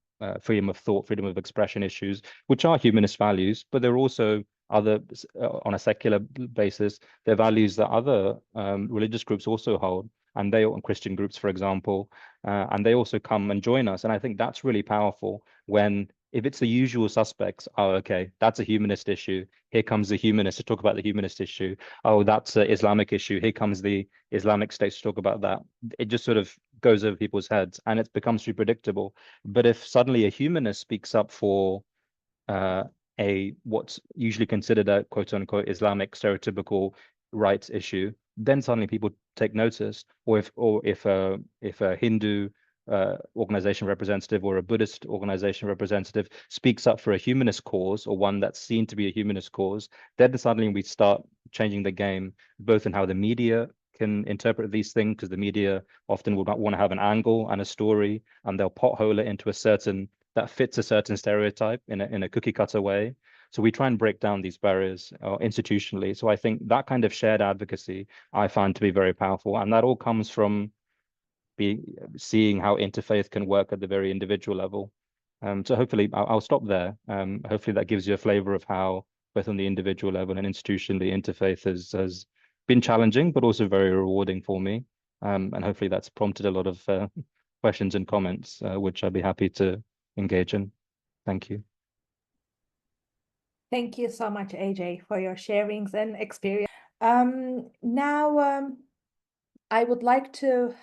freedom of thought, freedom of expression issues, which are humanist values, but they're also other, on a secular basis, they're values that other religious groups also hold, and they, and Christian groups, for example, and they also come and join us. And I think that's really powerful when, if it's the usual suspects, oh, okay, that's a humanist issue. Here comes the humanist to talk about the humanist issue. Oh, that's an Islamic issue. Here comes the Islamic State to talk about that. It just sort of goes over people's heads, and it becomes too predictable. But if suddenly a humanist speaks up for what's usually considered a quote unquote Islamic stereotypical rights issue, then suddenly people take notice. Or if a Hindu organization representative or a Buddhist organization representative speaks up for a humanist cause, or one that's seen to be a humanist cause, then suddenly we start changing the game, both in how the media can interpret these things, because the media often will not want to have an angle and a story, and they'll pothole it into a certain, that fits a certain stereotype in a cookie cutter way. So we try and break down these barriers institutionally. So I think that kind of shared advocacy I find to be very powerful, and that all comes from seeing how interfaith can work at the very individual level. So hopefully I'll stop there. Hopefully that gives you a flavor of how, both on the individual level and institutionally, interfaith has been challenging, but also very rewarding for me. And hopefully that's prompted a lot of questions and comments, which I'd be happy to engage in. Thank you. Thank you so much, AJ, for your sharings and experience. Now, I would like to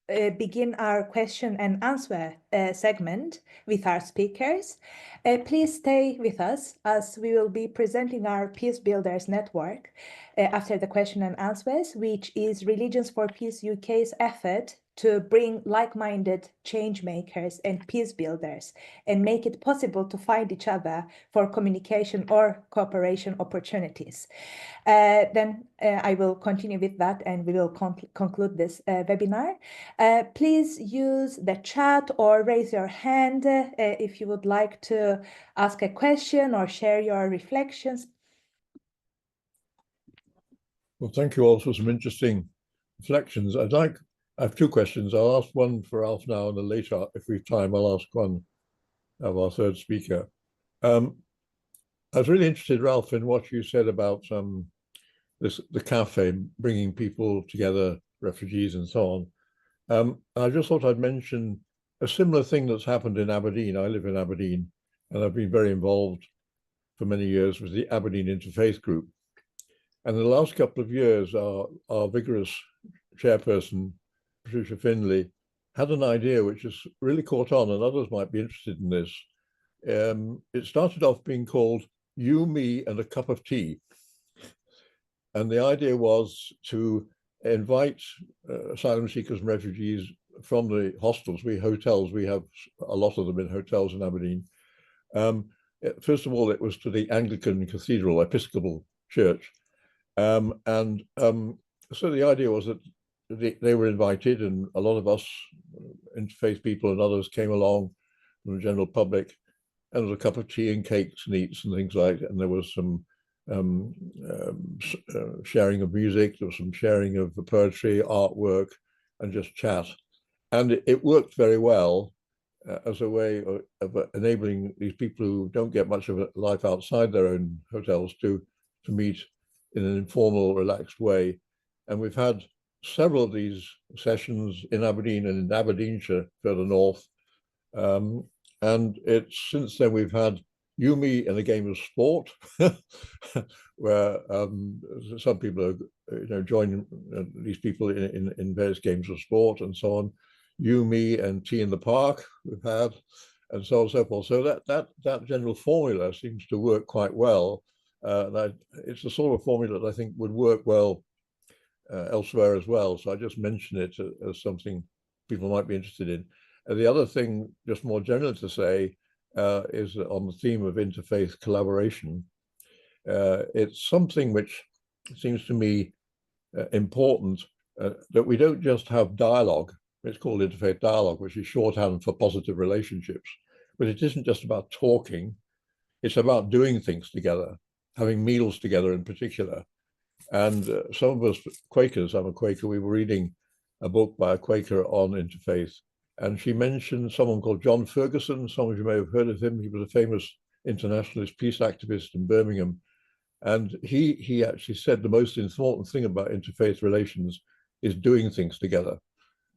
begin our question and answer segment with our speakers. Please stay with us, as we will be presenting our Peace Builders Network after the question and answers, which is Religions for Peace UK's effort to bring like-minded change makers and peace builders and make it possible to find each other for communication or cooperation opportunities. Then I will continue with that, and we will conclude this webinar. Please use the chat or raise your hand if you would like to ask a question or share your reflections. Well, thank you all for some interesting reflections. I have two questions. I'll ask one for Alf now, and then later, if we have time, I'll ask one of our third speaker. I was really interested, Ralph, in what you said about the cafe, bringing people together, refugees and so on. I just thought I'd mention a similar thing that's happened in Aberdeen. I live in Aberdeen, and I've been very involved for many years with the Aberdeen Interfaith Group. And in the last couple of years, our vigorous chairperson, Patricia Finlay, had an idea which has really caught on, and others might be interested in this. It started off being called You, Me, and a Cup of Tea. And the idea was to invite asylum seekers and refugees from the hostels, hotels, we have a lot of them in hotels in Aberdeen. First of all, it was to the Anglican Cathedral Episcopal Church. So the idea was that they were invited, and a lot of us, interfaith people and others, came along from the general public. there was a cup of tea and cakes and eats and things like that. And there was some sharing of music, there was some sharing of the poetry, artwork, and just chat. And it worked very well as a way of enabling these people who don't get much of a life outside their own hotels to meet in an informal, relaxed way. And we've had several of these sessions in Aberdeen and in Aberdeenshire, further north. And since then we've had Yumi in a game of sport, where some people are joining these people in various games of sport and so on. Yumi and tea in the park we've had, and so on and so forth. So that general formula seems to work quite well. It's the sort of formula that I think would work well elsewhere as well. So I just mention it as something people might be interested in. The other thing, just more general to say, is that on the theme of interfaith collaboration, it's something which seems to me important, that we don't just have dialogue. It's called interfaith dialogue, which is shorthand for positive relationships. But it isn't just about talking, it's about doing things together, having meals together in particular. And some of us Quakers, I'm a Quaker, we were reading a book by a Quaker on interfaith, and she mentioned someone called John Ferguson. Some of you may have heard of him. He was a famous internationalist peace activist in Birmingham. And he actually said the most important thing about interfaith relations is doing things together,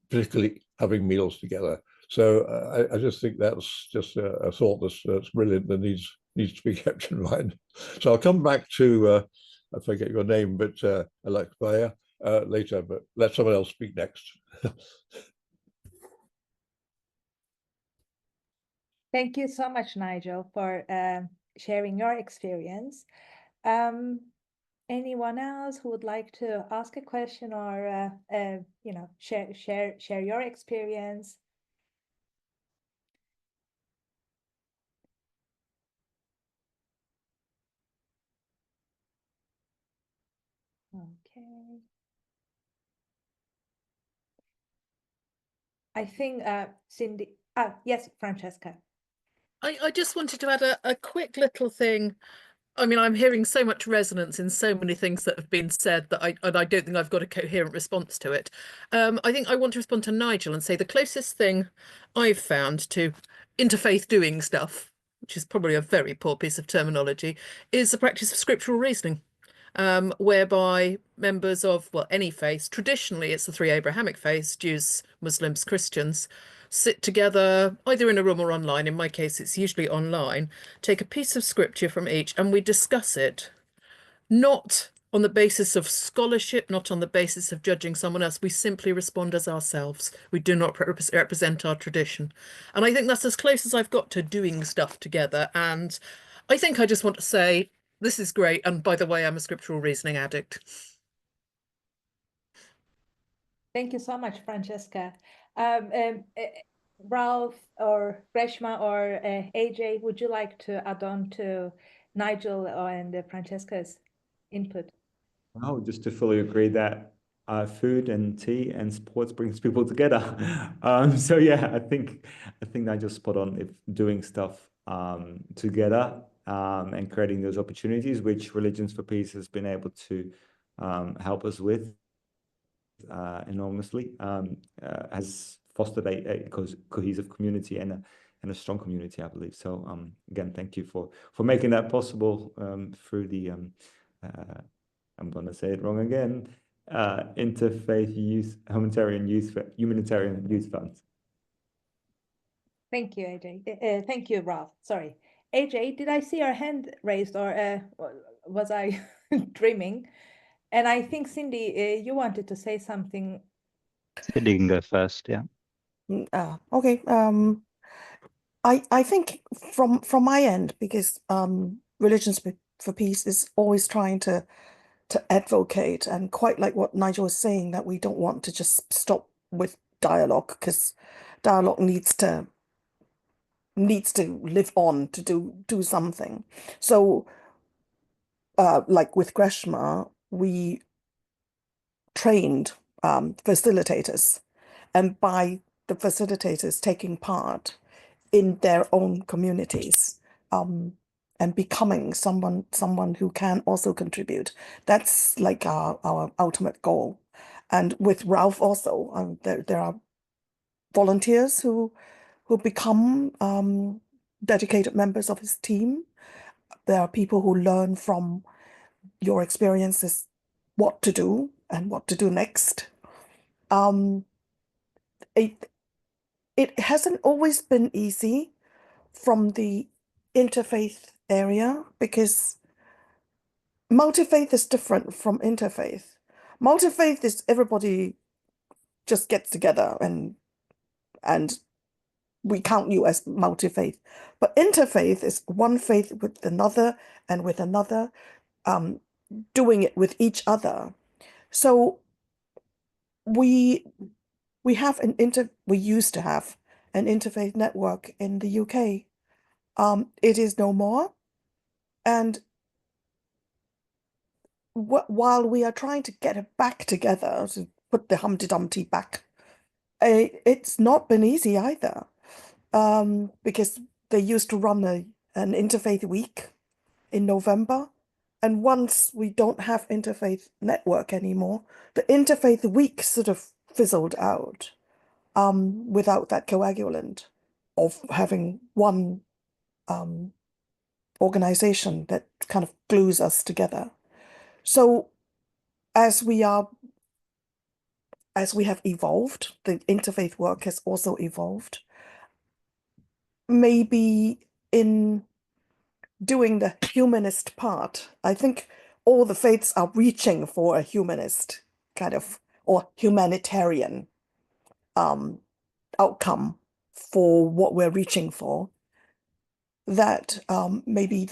particularly having meals together. So I just think that's just a thought that's brilliant, that needs to be kept in mind. So I'll come back to, I forget your name, but Alavari later, but let someone else speak next. Thank you so much, Nigel, for sharing your experience. Anyone else who would like to ask a question or share your experience? Okay. I think Cindy. Yes, Francesca. I just wanted to add a quick little thing. I mean, I'm hearing so much resonance in so many things that have been said that I don't think I've got a coherent response to it. I think I want to respond to Nigel and say the closest thing I've found to interfaith doing stuff, which is probably a very poor piece of terminology, is the practice of scriptural reasoning, whereby members of, well, any faith, traditionally it's the three Abrahamic faiths, Jews, Muslims, Christians, sit together either in a room or online. In my case, it's usually online, take a piece of scripture from each and we discuss it, not on the basis of scholarship, not on the basis of judging someone else. We simply respond as ourselves. We do not represent our tradition. And I think that's as close as I've got to doing stuff together. And I think I just want to say, this is great. And by the way, I'm a scriptural reasoning addict. Thank you so much, Francesca. Ralph or Greshma or AJ, would you like to add on to Nigel and Francesca's input? Oh, just to fully agree that food and tea and sports brings people together. So yeah, I think Nigel's spot on. If doing stuff together and creating those opportunities, which Religions for Peace has been able to help us with enormously, has fostered a cohesive community and a strong community, I believe. So again, thank you for making that possible through the I'm going to say it wrong again, Interfaith Humanitarian Youth Fund. Thank you, AJ. Thank you, Ralph. Sorry. AJ, did I see your hand raised or was I dreaming? And I think, Cindy, you wanted to say something. Cindy can go first, yeah. Okay. I think from my end, because Religions for Peace is always trying to advocate, and quite like what Nigel was saying, that we don't want to just stop with dialogue, because dialogue needs to live on to do something. So like with Greshma, we trained facilitators, and by the facilitators taking part in their own communities, and becoming someone who can also contribute. That's like our ultimate goal. And with Ralph also, there are volunteers who become dedicated members of his team. There are people who learn from your experiences what to do and what to do next. It hasn't always been easy from the interfaith area, because multi-faith is different from interfaith. Multi-faith is everybody just gets together and we count you as multi-faith. But interfaith is one faith with another and with another, doing it with each other. So we used to have an interfaith network in the UK. It is no more. And while we are trying to get it back together, to put the Humpty Dumpty back, it's not been easy either. Because they used to run an interfaith week in November. And once we don't have interfaith network anymore, the interfaith week sort of fizzled out, without that coagulant of having one organization that kind of glues us together. So as we have evolved, the interfaith work has also evolved. Maybe in doing the humanist part, I think all the faiths are reaching for a humanist kind of, or humanitarian outcome for what we're reaching for. That maybe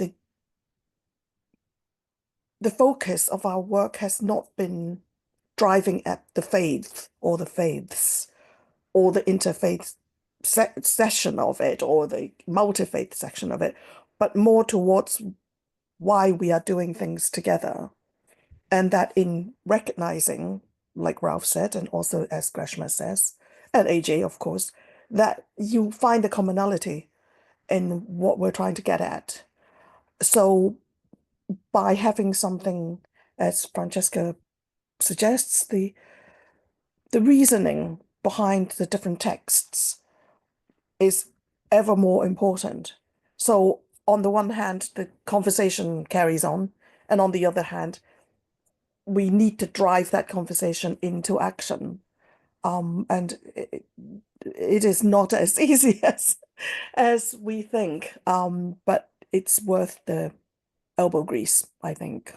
the focus of our work has not been driving at the faith or the faiths or the interfaith session of it or the multi-faith section of it, but more towards why we are doing things together. And that in recognizing, like Ralph said, and also as Greshma says, and AJ, of course, that you find the commonality in what we're trying to get at. So by having something, as Francesca suggests, the reasoning behind the different texts is ever more important. So on the one hand, the conversation carries on, and on the other hand, we need to drive that conversation into action. And it is not as easy as we think, but it's worth the elbow grease, I think.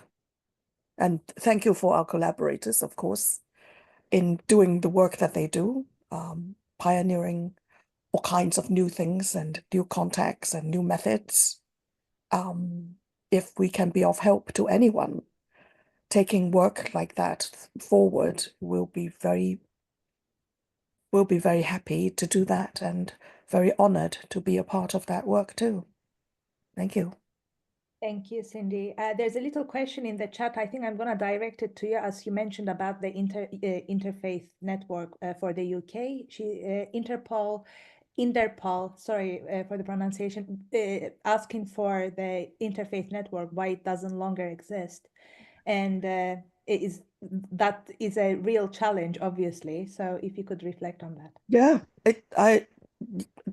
And thank you for our collaborators, of course, in doing the work that they do, pioneering all kinds of new things and new contacts and new methods. If we can be of help to anyone taking work like that forward, we'll be very happy to do that and very honored to be a part of that work too. Thank you. Thank you, Cindy. There's a little question in the chat. I think I'm going to direct it to you, as you mentioned about the interfaith network for the UK. Interpol, sorry for the pronunciation, asking for the interfaith network, why it doesn't longer exist. And that is a real challenge, obviously. So if you could reflect on that. Yeah,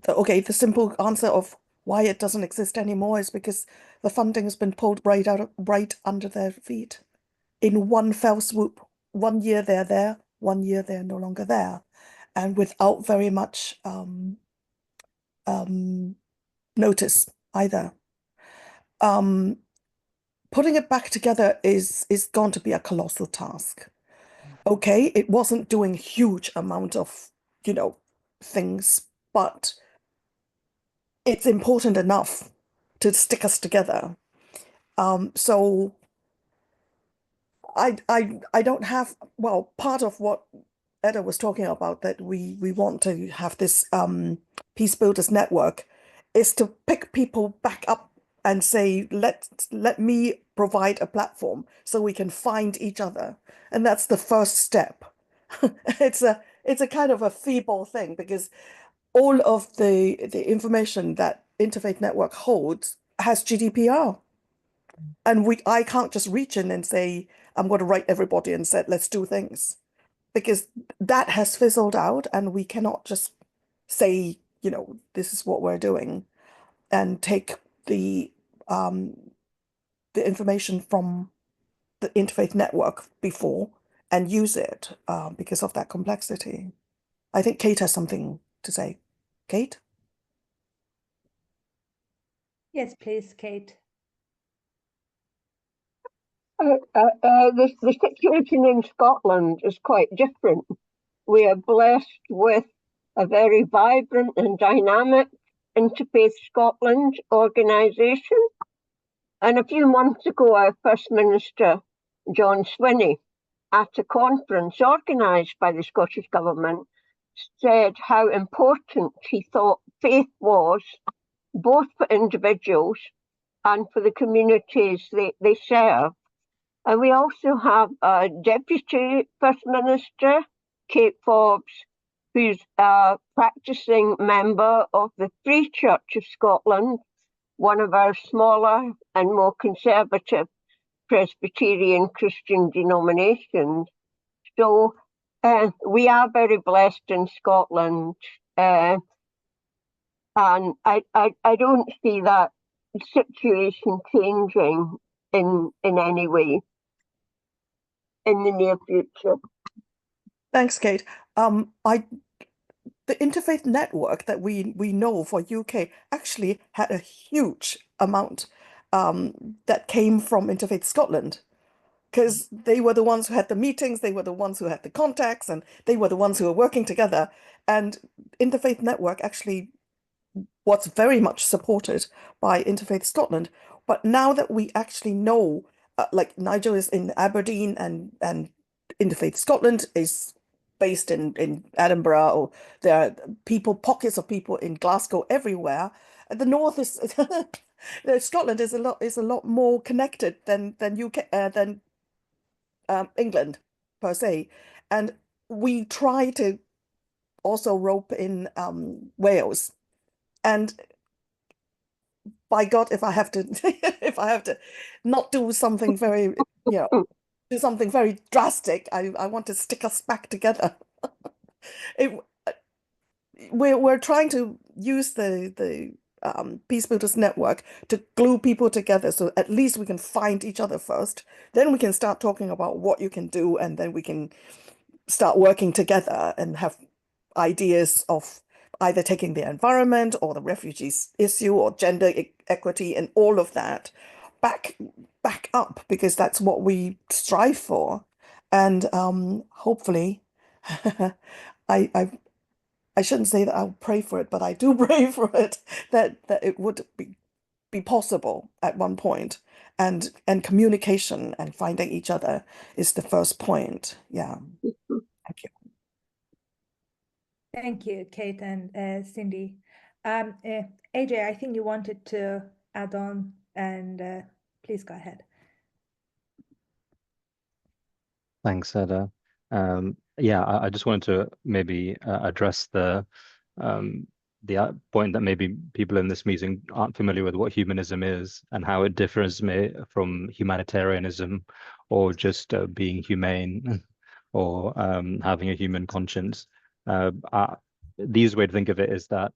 okay, the simple answer of why it doesn't exist anymore is because the funding has been pulled right under their feet in one fell swoop. 1 year they're there, 1 year they're no longer there, and without very much notice either. Putting it back together is going to be a colossal task. Okay, it wasn't doing huge amount of, things, but it's important enough to stick us together. So I don't have, well, part of what Edda was talking about, that we want to have this Peace Builders Network, is to pick people back up and say, let me provide a platform so we can find each other. And that's the first step. It's a kind of a feeble thing, because all of the information that Interfaith Network holds has GDPR. And I can't just reach in and say, I'm going to write everybody and say, let's do things. Because that has fizzled out, and we cannot just say, this is what we're doing and take the information from the interfaith network before and use it because of that complexity. I think Kate has something to say. Kate? Yes, please, Kate. The situation in Scotland is quite different. We are blessed with a very vibrant and dynamic Interfaith Scotland organisation. And a few months ago, our First Minister, John Swinney, at a conference organised by the Scottish Government, said how important he thought faith was, both for individuals and for the communities they serve. And we also have a Deputy First Minister, Kate Forbes, who's a practising member of the Free Church of Scotland, one of our smaller and more conservative Presbyterian Christian denominations. So we are very blessed in Scotland, and I don't see that situation changing in any way in the near future. Thanks, Kate. The interfaith network that we know for UK actually had a huge amount that came from Interfaith Scotland, because they were the ones who had the meetings, they were the ones who had the contacts, and they were the ones who were working together. And Interfaith Network actually was very much supported by Interfaith Scotland. But now that we actually know, like Nigel is in Aberdeen and Interfaith Scotland is based in Edinburgh, or there are pockets of people in Glasgow everywhere. And the north is Scotland is a lot more connected than UK than England per se, and we try to also rope in Wales. And by God, if I have to not do something very, do something very drastic, I want to stick us back together. We're trying to use the Peace Builders Network to glue people together, so at least we can find each other first. Then we can start talking about what you can do, and then we can start working together and have ideas of either taking the environment or the refugees issue or gender equity and all of that back up, because that's what we strive for. And hopefully, I shouldn't say that I'll pray for it, but I do pray for it that it would be possible at one point, and communication and finding each other is the first point. Yeah. Thank you. Thank you, Kate and Cindy. AJ, I think you wanted to add on, and please go ahead. Thanks, Eda. Yeah, I just wanted to maybe address the point that maybe people in this meeting aren't familiar with what humanism is and how it differs from humanitarianism, or just being humane, or having a human conscience. The easiest way to think of it is that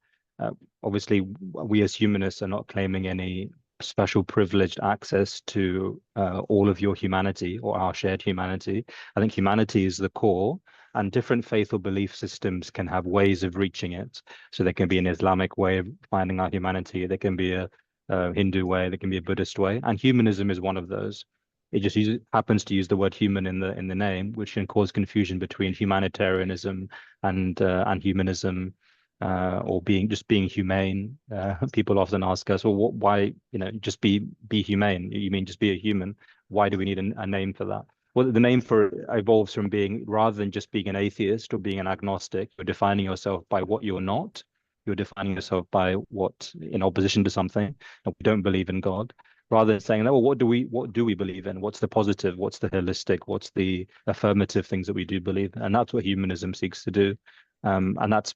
obviously we as humanists are not claiming any special privileged access to all of your humanity or our shared humanity. I think humanity is the core, and different faith or belief systems can have ways of reaching it. So there can be an Islamic way of finding our humanity, there can be a Hindu way, there can be a Buddhist way, and humanism is one of those. It just happens to use the word human in the name, which can cause confusion between humanitarianism and humanism, or being humane. People often ask us, well, why, just be humane? You mean just be a human? Why do we need a name for that? Well, the name for it evolves from being, rather than just being an atheist or being an agnostic, you're defining yourself by what you're not. You're defining yourself by what, in opposition to something, and we don't believe in God. Rather than saying, well, what do we believe in? What's the positive? What's the holistic? What's the affirmative things that we do believe? And that's what humanism seeks to do. And that's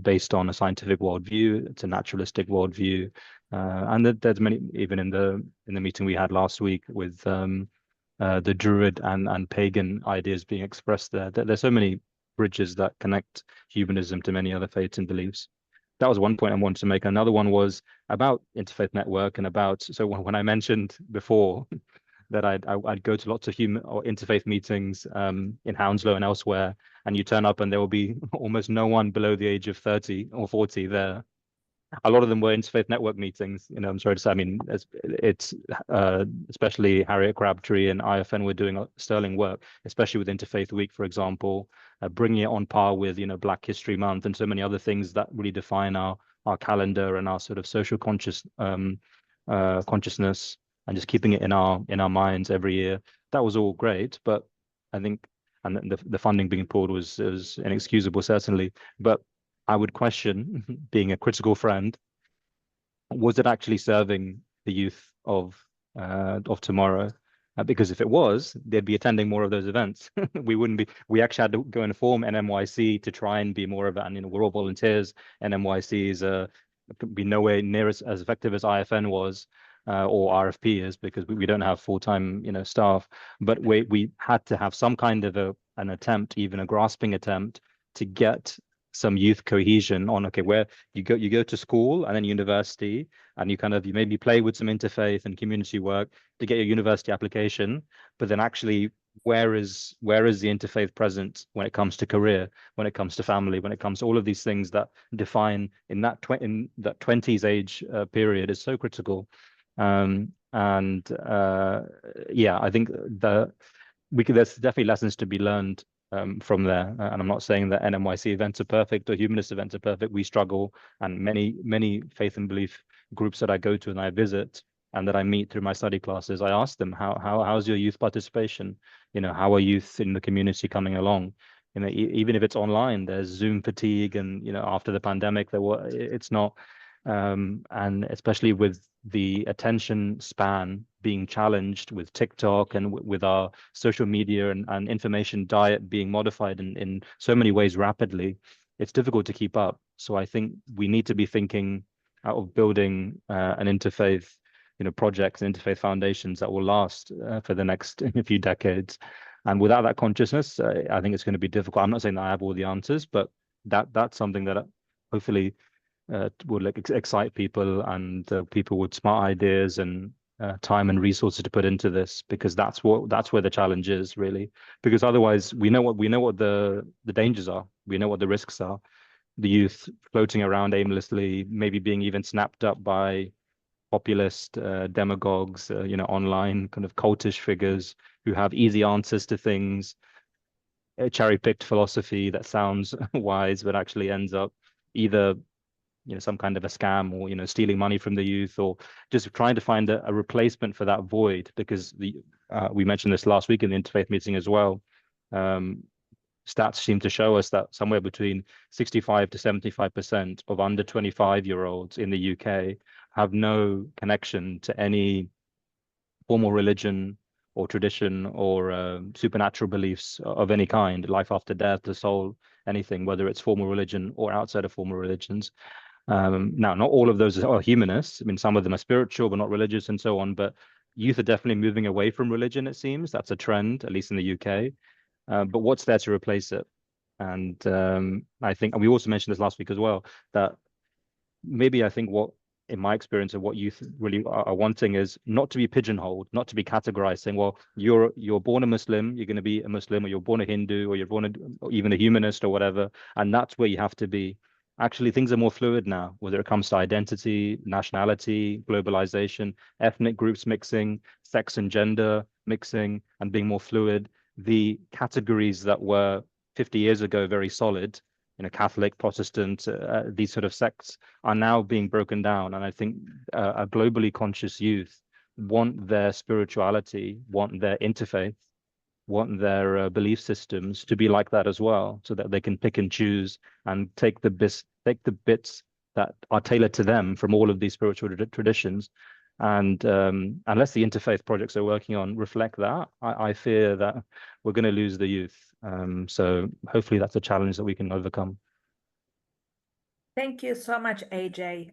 based on a scientific worldview. It's a naturalistic worldview, and there's many, even in the meeting we had last week with the Druid and pagan ideas being expressed there. There's so many bridges that connect humanism to many other faiths and beliefs. That was one point I wanted to make. Another one was about Interfaith Network and about, so when I mentioned before that I'd go to lots of human or interfaith meetings in Hounslow and elsewhere, and you turn up and there will be almost no one below the age of 30 or 40 there. A lot of them were Interfaith Network meetings. I'm sorry to say. I mean, it's especially Harriet Crabtree and IFN were doing sterling work, especially with Interfaith Week, for example, bringing it on par with Black History Month and so many other things that really define our calendar and our sort of social consciousness, and just keeping it in our minds every year. That was all great, but I think, and the funding being pulled was inexcusable, certainly, but I would question, being a critical friend, was it actually serving the youth of tomorrow? Because if it was, they'd be attending more of those events. We wouldn't be. We actually had to go and form NMYC to try and be more of it. And we're all volunteers. NMYC is could be nowhere near as effective as IFN was. Or RFP is, because we don't have full-time staff, but we had to have some kind of an attempt, even a grasping attempt, to get some youth cohesion on, okay, where you go to school and then university, and you maybe play with some interfaith and community work to get your university application, but then actually where is the interfaith present when it comes to career, when it comes to family, when it comes to all of these things that define in that 20s age period is so critical. Yeah, I think there's definitely lessons to be learned from there. And I'm not saying that NMYC events are perfect or humanist events are perfect. We struggle, and many faith and belief groups that I go to and I visit and that I meet through my study classes, I ask them, how's your youth participation? How are youth in the community coming along? Even if it's online, there's Zoom fatigue, and after the pandemic, it's not. And especially with the attention span being challenged with TikTok and with our social media and information diet being modified in so many ways rapidly, it's difficult to keep up. So I think we need to be thinking out of building an interfaith projects and interfaith foundations that will last for the next few decades. And without that consciousness, I think it's going to be difficult. I'm not saying that I have all the answers, but that's something that hopefully will excite people, and people with smart ideas and time and resources to put into this, because that's where the challenge is, really. Because otherwise, we know what the dangers are, we know what the risks are. The youth floating around aimlessly, maybe being even snapped up by populist demagogues, online kind of cultish figures who have easy answers to things, a cherry-picked philosophy that sounds wise but actually ends up either some kind of a scam, or stealing money from the youth, or just trying to find a replacement for that void. Because we mentioned this last week in the interfaith meeting as well. Stats seem to show us that somewhere between 65 to 75% of under 25-year-olds in the UK have no connection to any formal religion or tradition or supernatural beliefs of any kind, life after death, the soul, anything, whether it's formal religion or outside of formal religions. Now, not all of those are humanists. I mean, some of them are spiritual but not religious and so on. But youth are definitely moving away from religion, it seems. That's a trend, at least in the UK. But what's there to replace it? And I think, and we also mentioned this last week as well, that maybe I think what, in my experience of what youth really are wanting, is not to be pigeonholed, not to be categorized, saying, well, you're born a Muslim, you're going to be a Muslim, or you're born a Hindu, or you're born or even a humanist or whatever, and that's where you have to be. Actually, things are more fluid now, whether it comes to identity, nationality, globalization, ethnic groups mixing, sex and gender mixing, and being more fluid. The categories that were 50 years ago very solid, Catholic, Protestant, these sort of sects, are now being broken down. And I think a globally conscious youth want their spirituality, want their interfaith, want their belief systems to be like that as well, so that they can pick and choose and take the bits that are tailored to them from all of these spiritual traditions. And unless the interfaith projects they're working on reflect that, I fear that we're going to lose the youth. So hopefully that's a challenge that we can overcome. Thank you so much, AJ.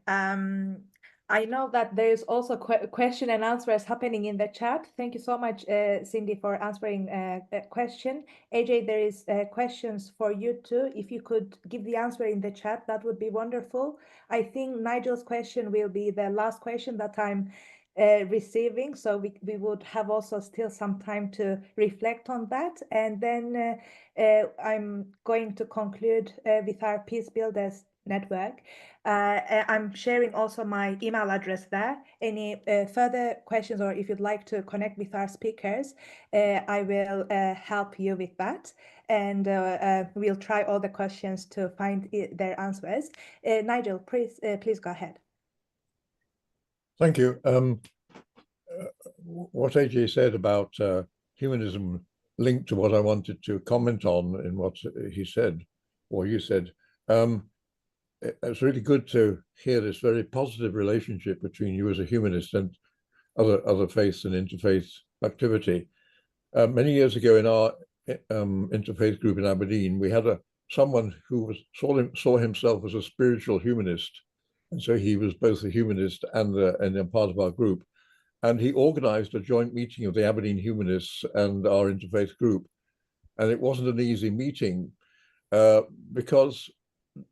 I know that there's also question and answers happening in the chat. Thank you so much, Cindy, for answering a question. AJ, there is questions for you too. If you could give the answer in the chat, that would be wonderful. I think Nigel's question will be the last question that I'm receiving, so we would have also still some time to reflect on that. And then I'm going to conclude with our Peace Builders Network. I'm sharing also my email address there. Any further questions, or if you'd like to connect with our speakers, I will help you with that. And we'll try all the questions to find their answers. Nigel, please go ahead. Thank you. What AJ said about humanism linked to what I wanted to comment on in what he said, or you said. It's really good to hear this very positive relationship between you as a humanist and other faiths and interfaith activity. Many years ago in our interfaith group in Aberdeen, we had someone who saw himself as a spiritual humanist, and so he was both a humanist and a part of our group. And he organized a joint meeting of the Aberdeen Humanists and our interfaith group, and it wasn't an easy meeting because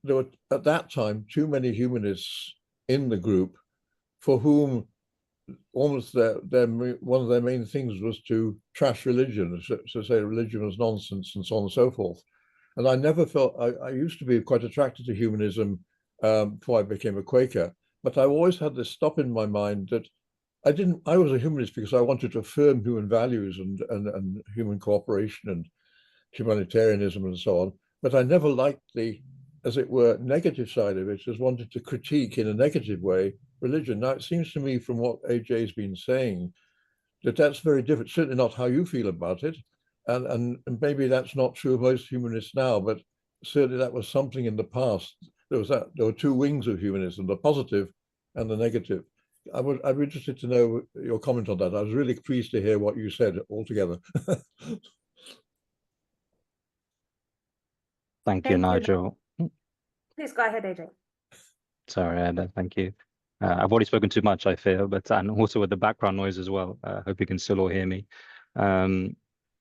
there were at that time too many humanists in the group for whom almost one of their main things was to trash religion, so say religion was nonsense and so on and so forth. And I never felt, I used to be quite attracted to humanism before I became a Quaker, but I always had this stop in my mind that I was a humanist because I wanted to affirm human values and human cooperation and humanitarianism and so on, but I never liked the, as it were, negative side of it, just wanted to critique in a negative way religion. Now, it seems to me from what AJ's been saying that that's very different, certainly not how you feel about it. And maybe that's not true of most humanists now, but certainly that was something in the past. There were two wings of humanism, the positive and the negative. I'd be interested to know your comment on that. I was really pleased to hear what you said altogether. Thank you, Nigel. Please go ahead, AJ. Sorry, Ed, thank you. I've already spoken too much, I fear, but and also with the background noise as well. Hope you can still all hear me. Thank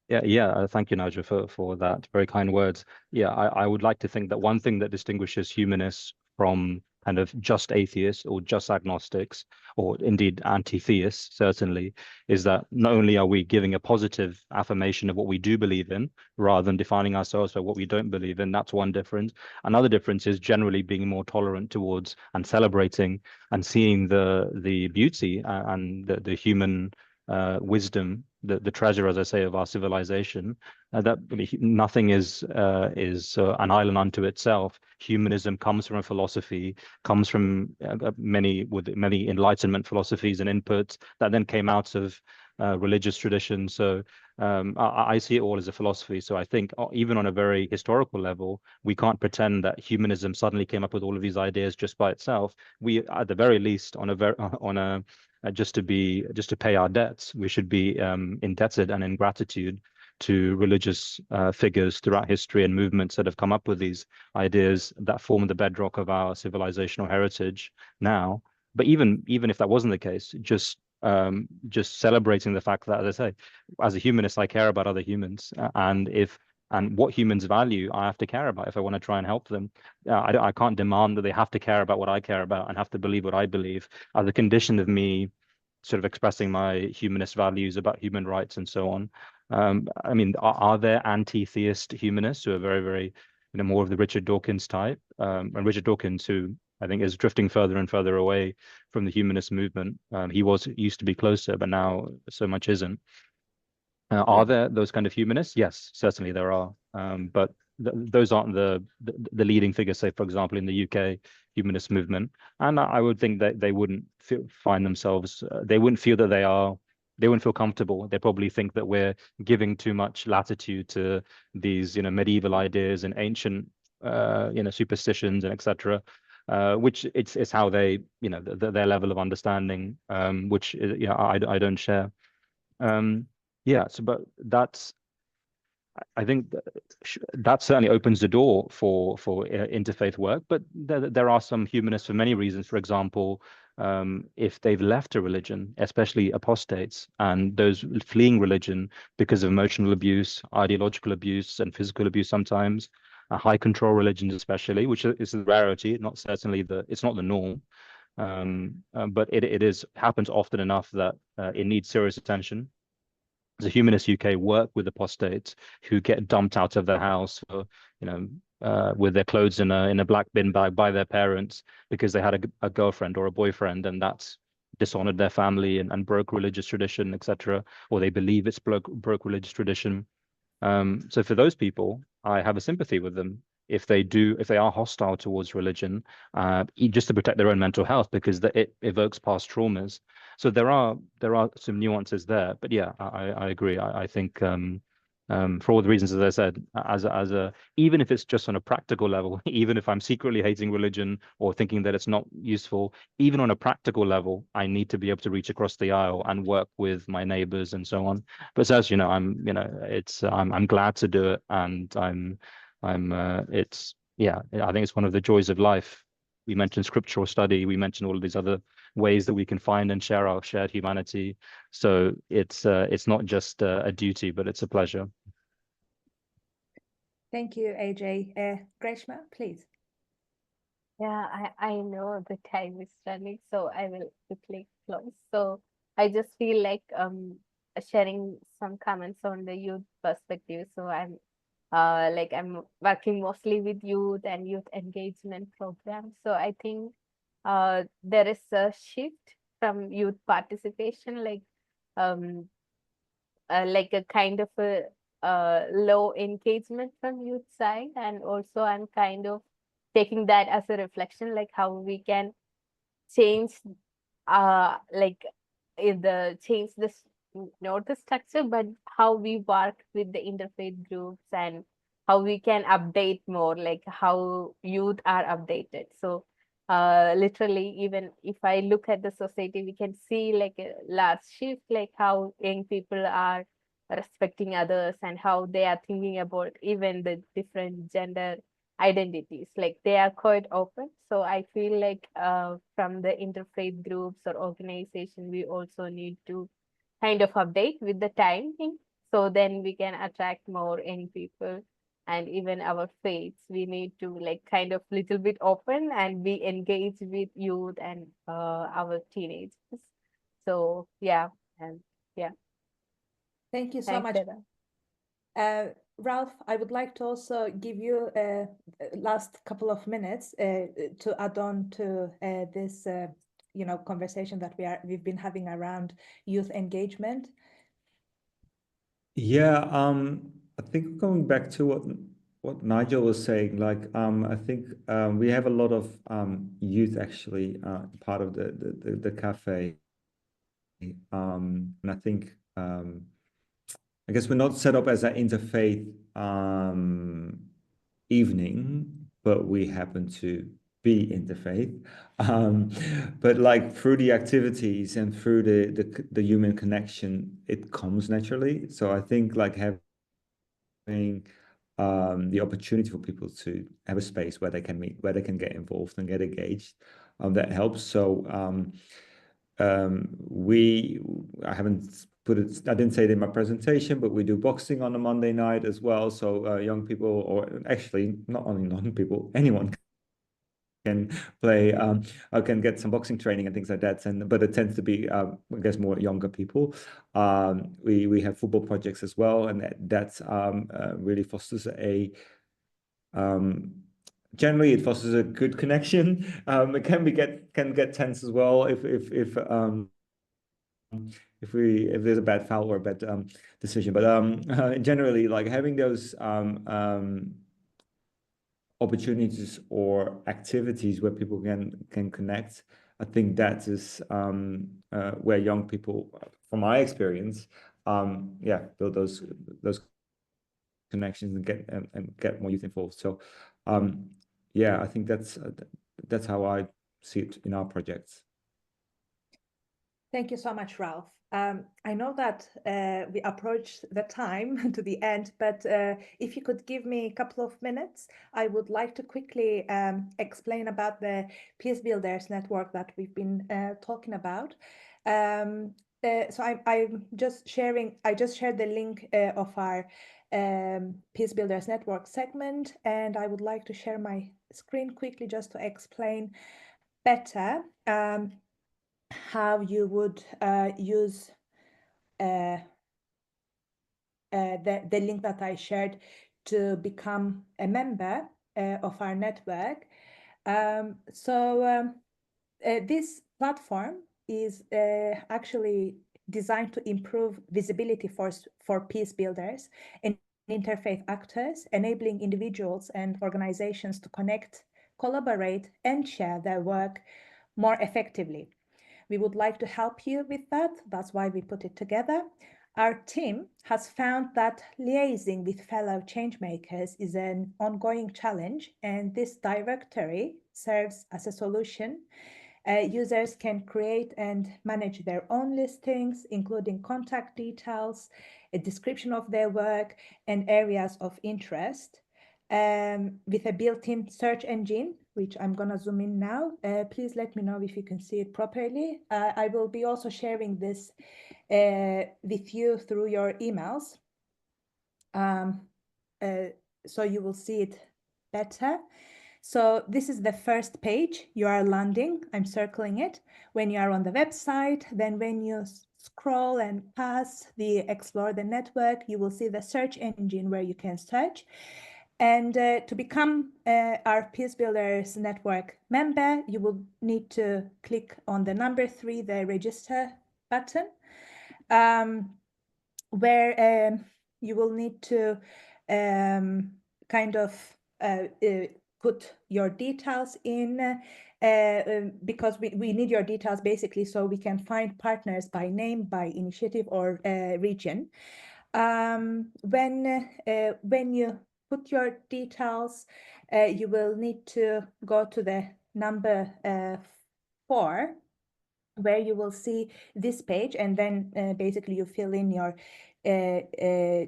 you, Nigel, for that very kind words. Yeah, I would like to think that one thing that distinguishes humanists from kind of just atheists or just agnostics, or indeed anti-theists, certainly, is that not only are we giving a positive affirmation of what we do believe in, rather than defining ourselves by what we don't believe in. That's one difference. Another difference is generally being more tolerant towards and celebrating and seeing the beauty and the human wisdom, the treasure, as I say, of our civilization. That nothing is an island unto itself. Humanism comes from a philosophy, comes from many Enlightenment philosophies and inputs that then came out of religious tradition. So I see it all as a philosophy. So I think even on a very historical level, we can't pretend that humanism suddenly came up with all of these ideas just by itself. We, at the very least, just to pay our debts, we should be indebted and in gratitude to religious figures throughout history and movements that have come up with these ideas that form the bedrock of our civilizational heritage now. But even if that wasn't the case, just celebrating the fact that, as I say, as a humanist, I care about other humans, and what humans value, I have to care about if I want to try and help them. I can't demand that they have to care about what I care about and have to believe what I believe as a condition of me sort of expressing my humanist values about human rights and so on. I mean, are there anti-theist humanists who are very, very, more of the Richard Dawkins type? And Richard Dawkins, who I think is drifting further and further away from the humanist movement. He used to be closer, but now so much isn't. Are there those kind of humanists? Yes, certainly there are. But those aren't the leading figures, say, for example, in the UK humanist movement. And I would think that they wouldn't find themselves, they wouldn't feel that they wouldn't feel comfortable. They probably think that we're giving too much latitude to these, medieval ideas and ancient, superstitions and etc. Which it's how they, their level of understanding, which I don't share. But I think that certainly opens the door for interfaith work, but there are some humanists for many reasons. For example, if they've left a religion, especially apostates, and those fleeing religion because of emotional abuse, ideological abuse, and physical abuse sometimes, high control religions especially, which is a rarity, not certainly it's not the norm. But it happens often enough that it needs serious attention. The Humanists UK work with apostates who get dumped out of their house for, with their clothes in a black bin bag by their parents because they had a girlfriend or a boyfriend, and that's dishonored their family and broke religious tradition, etc. Or they believe it's broke religious tradition. So for those people, I have a sympathy with them if they are hostile towards religion, just to protect their own mental health, because it evokes past traumas. So there are some nuances there, but yeah, I agree. I think for all the reasons, as I said, even if it's just on a practical level, even if I'm secretly hating religion or thinking that it's not useful, even on a practical level, I need to be able to reach across the aisle and work with my neighbors and so on. But as you know, I'm glad to do it, and I think it's one of the joys of life. We mentioned scriptural study, we mentioned all of these other ways that we can find and share our shared humanity. So it's not just a duty, but it's a pleasure. Thank you, AJ. Greshma, please. Yeah, I know the time is running, so I will quickly close. So I just feel like sharing some comments on the youth perspective. So I'm working mostly with youth and youth engagement programs. So I think there is a shift from youth participation, like a kind of a low engagement from youth side, and also I'm kind of taking that as a reflection, like how we can change change this, not the structure, but how we work with the interfaith groups, and how we can update more, like how youth are updated. So literally, even if I look at the society, we can see like a large shift, like how young people are respecting others and how they are thinking about even the different gender identities, like they are quite open. So I feel like from the interfaith groups or organization, we also need to kind of update with the timing, so then we can attract more young people. And even our faiths, we need to like kind of little bit open and be engaged with youth and our teenagers. So yeah, and yeah. Thank you so Thanks, much. Sarah. Ralph, I would like to also give you a last couple of minutes to add on to this conversation that we've been having around youth engagement. Yeah, I think going back to what Nigel was saying, like I think we have a lot of youth actually part of the cafe, and I think I guess we're not set up as an interfaith evening, but we happen to be interfaith. But like through the activities and through the human connection, it comes naturally. So I think like having the opportunity for people to have a space where they can meet, where they can get involved and get engaged, that helps. So I haven't put it, I didn't say it in my presentation, but we do boxing on a Monday night as well. So young people, or actually not only young people, anyone can play, I can get some boxing training and things like that. But it tends to be, I guess, more younger people. We have football projects as well, and that really fosters generally it fosters a good connection. It can get tense as well if there's a bad foul or a bad decision. But generally, like having those opportunities or activities where people can connect, I think that is where young people, from my experience, build those connections and get more youth involved. So I think that's how I see it in our projects. Thank you so much, Ralph. I know that we approached the time to the end, but if you could give me a couple of minutes, I would like to quickly explain about the Peace Builders Network that we've been talking about. So I'm just sharing, I just shared the link of our Peace Builders Network segment, and I would like to share my screen quickly just to explain better how you would use the link that I shared to become a member of our network. This platform is actually designed to improve visibility for peace builders and interfaith actors, enabling individuals and organizations to connect, collaborate, and share their work more effectively. We would like to help you with that. That's why we put it together. Our team has found that liaising with fellow changemakers is an ongoing challenge, and this directory serves as a solution. Users can create and manage their own listings, including contact details, a description of their work, and areas of interest. With a built-in search engine, which I'm going to zoom in now. Please let me know if you can see it properly. I will be also sharing this with you through your emails. So you will see it better. So this is the first page you are landing. I'm circling it. When you are on the website, then when you scroll and pass the Explore the Network, you will see the search engine where you can search. And to become our Peace Builders Network member, you will need to click on the number 3, the register button, where you will need to kind of put your details in because we need your details basically so we can find partners by name, by initiative, or region. When you put your details, you will need to go to the number 4, where you will see this page, and then basically you fill in your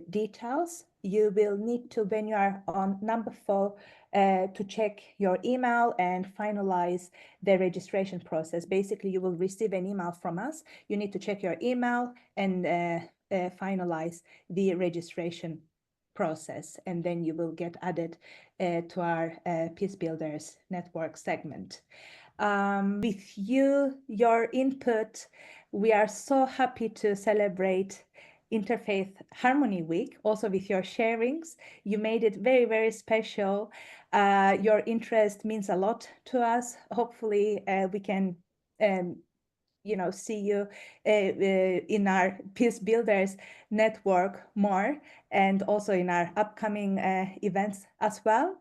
details. You will need to, when you are on number 4, to check your email and finalize the registration process. Basically, you will receive an email from us. You need to check your email and finalize the registration process, and then you will get added to our Peace Builders Network segment. With your input, we are so happy to celebrate Interfaith Harmony Week, also with your sharings. You made it very, very special. Your interest means a lot to us. Hopefully, we can see you in our Peace Builders Network more, and also in our upcoming events as well.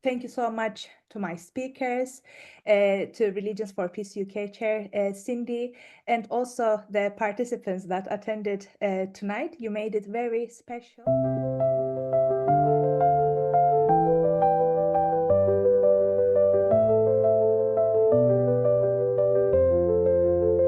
Thank you so much to my speakers, to Religions for Peace UK Chair Cindy, and also the participants that attended tonight. You made it very special.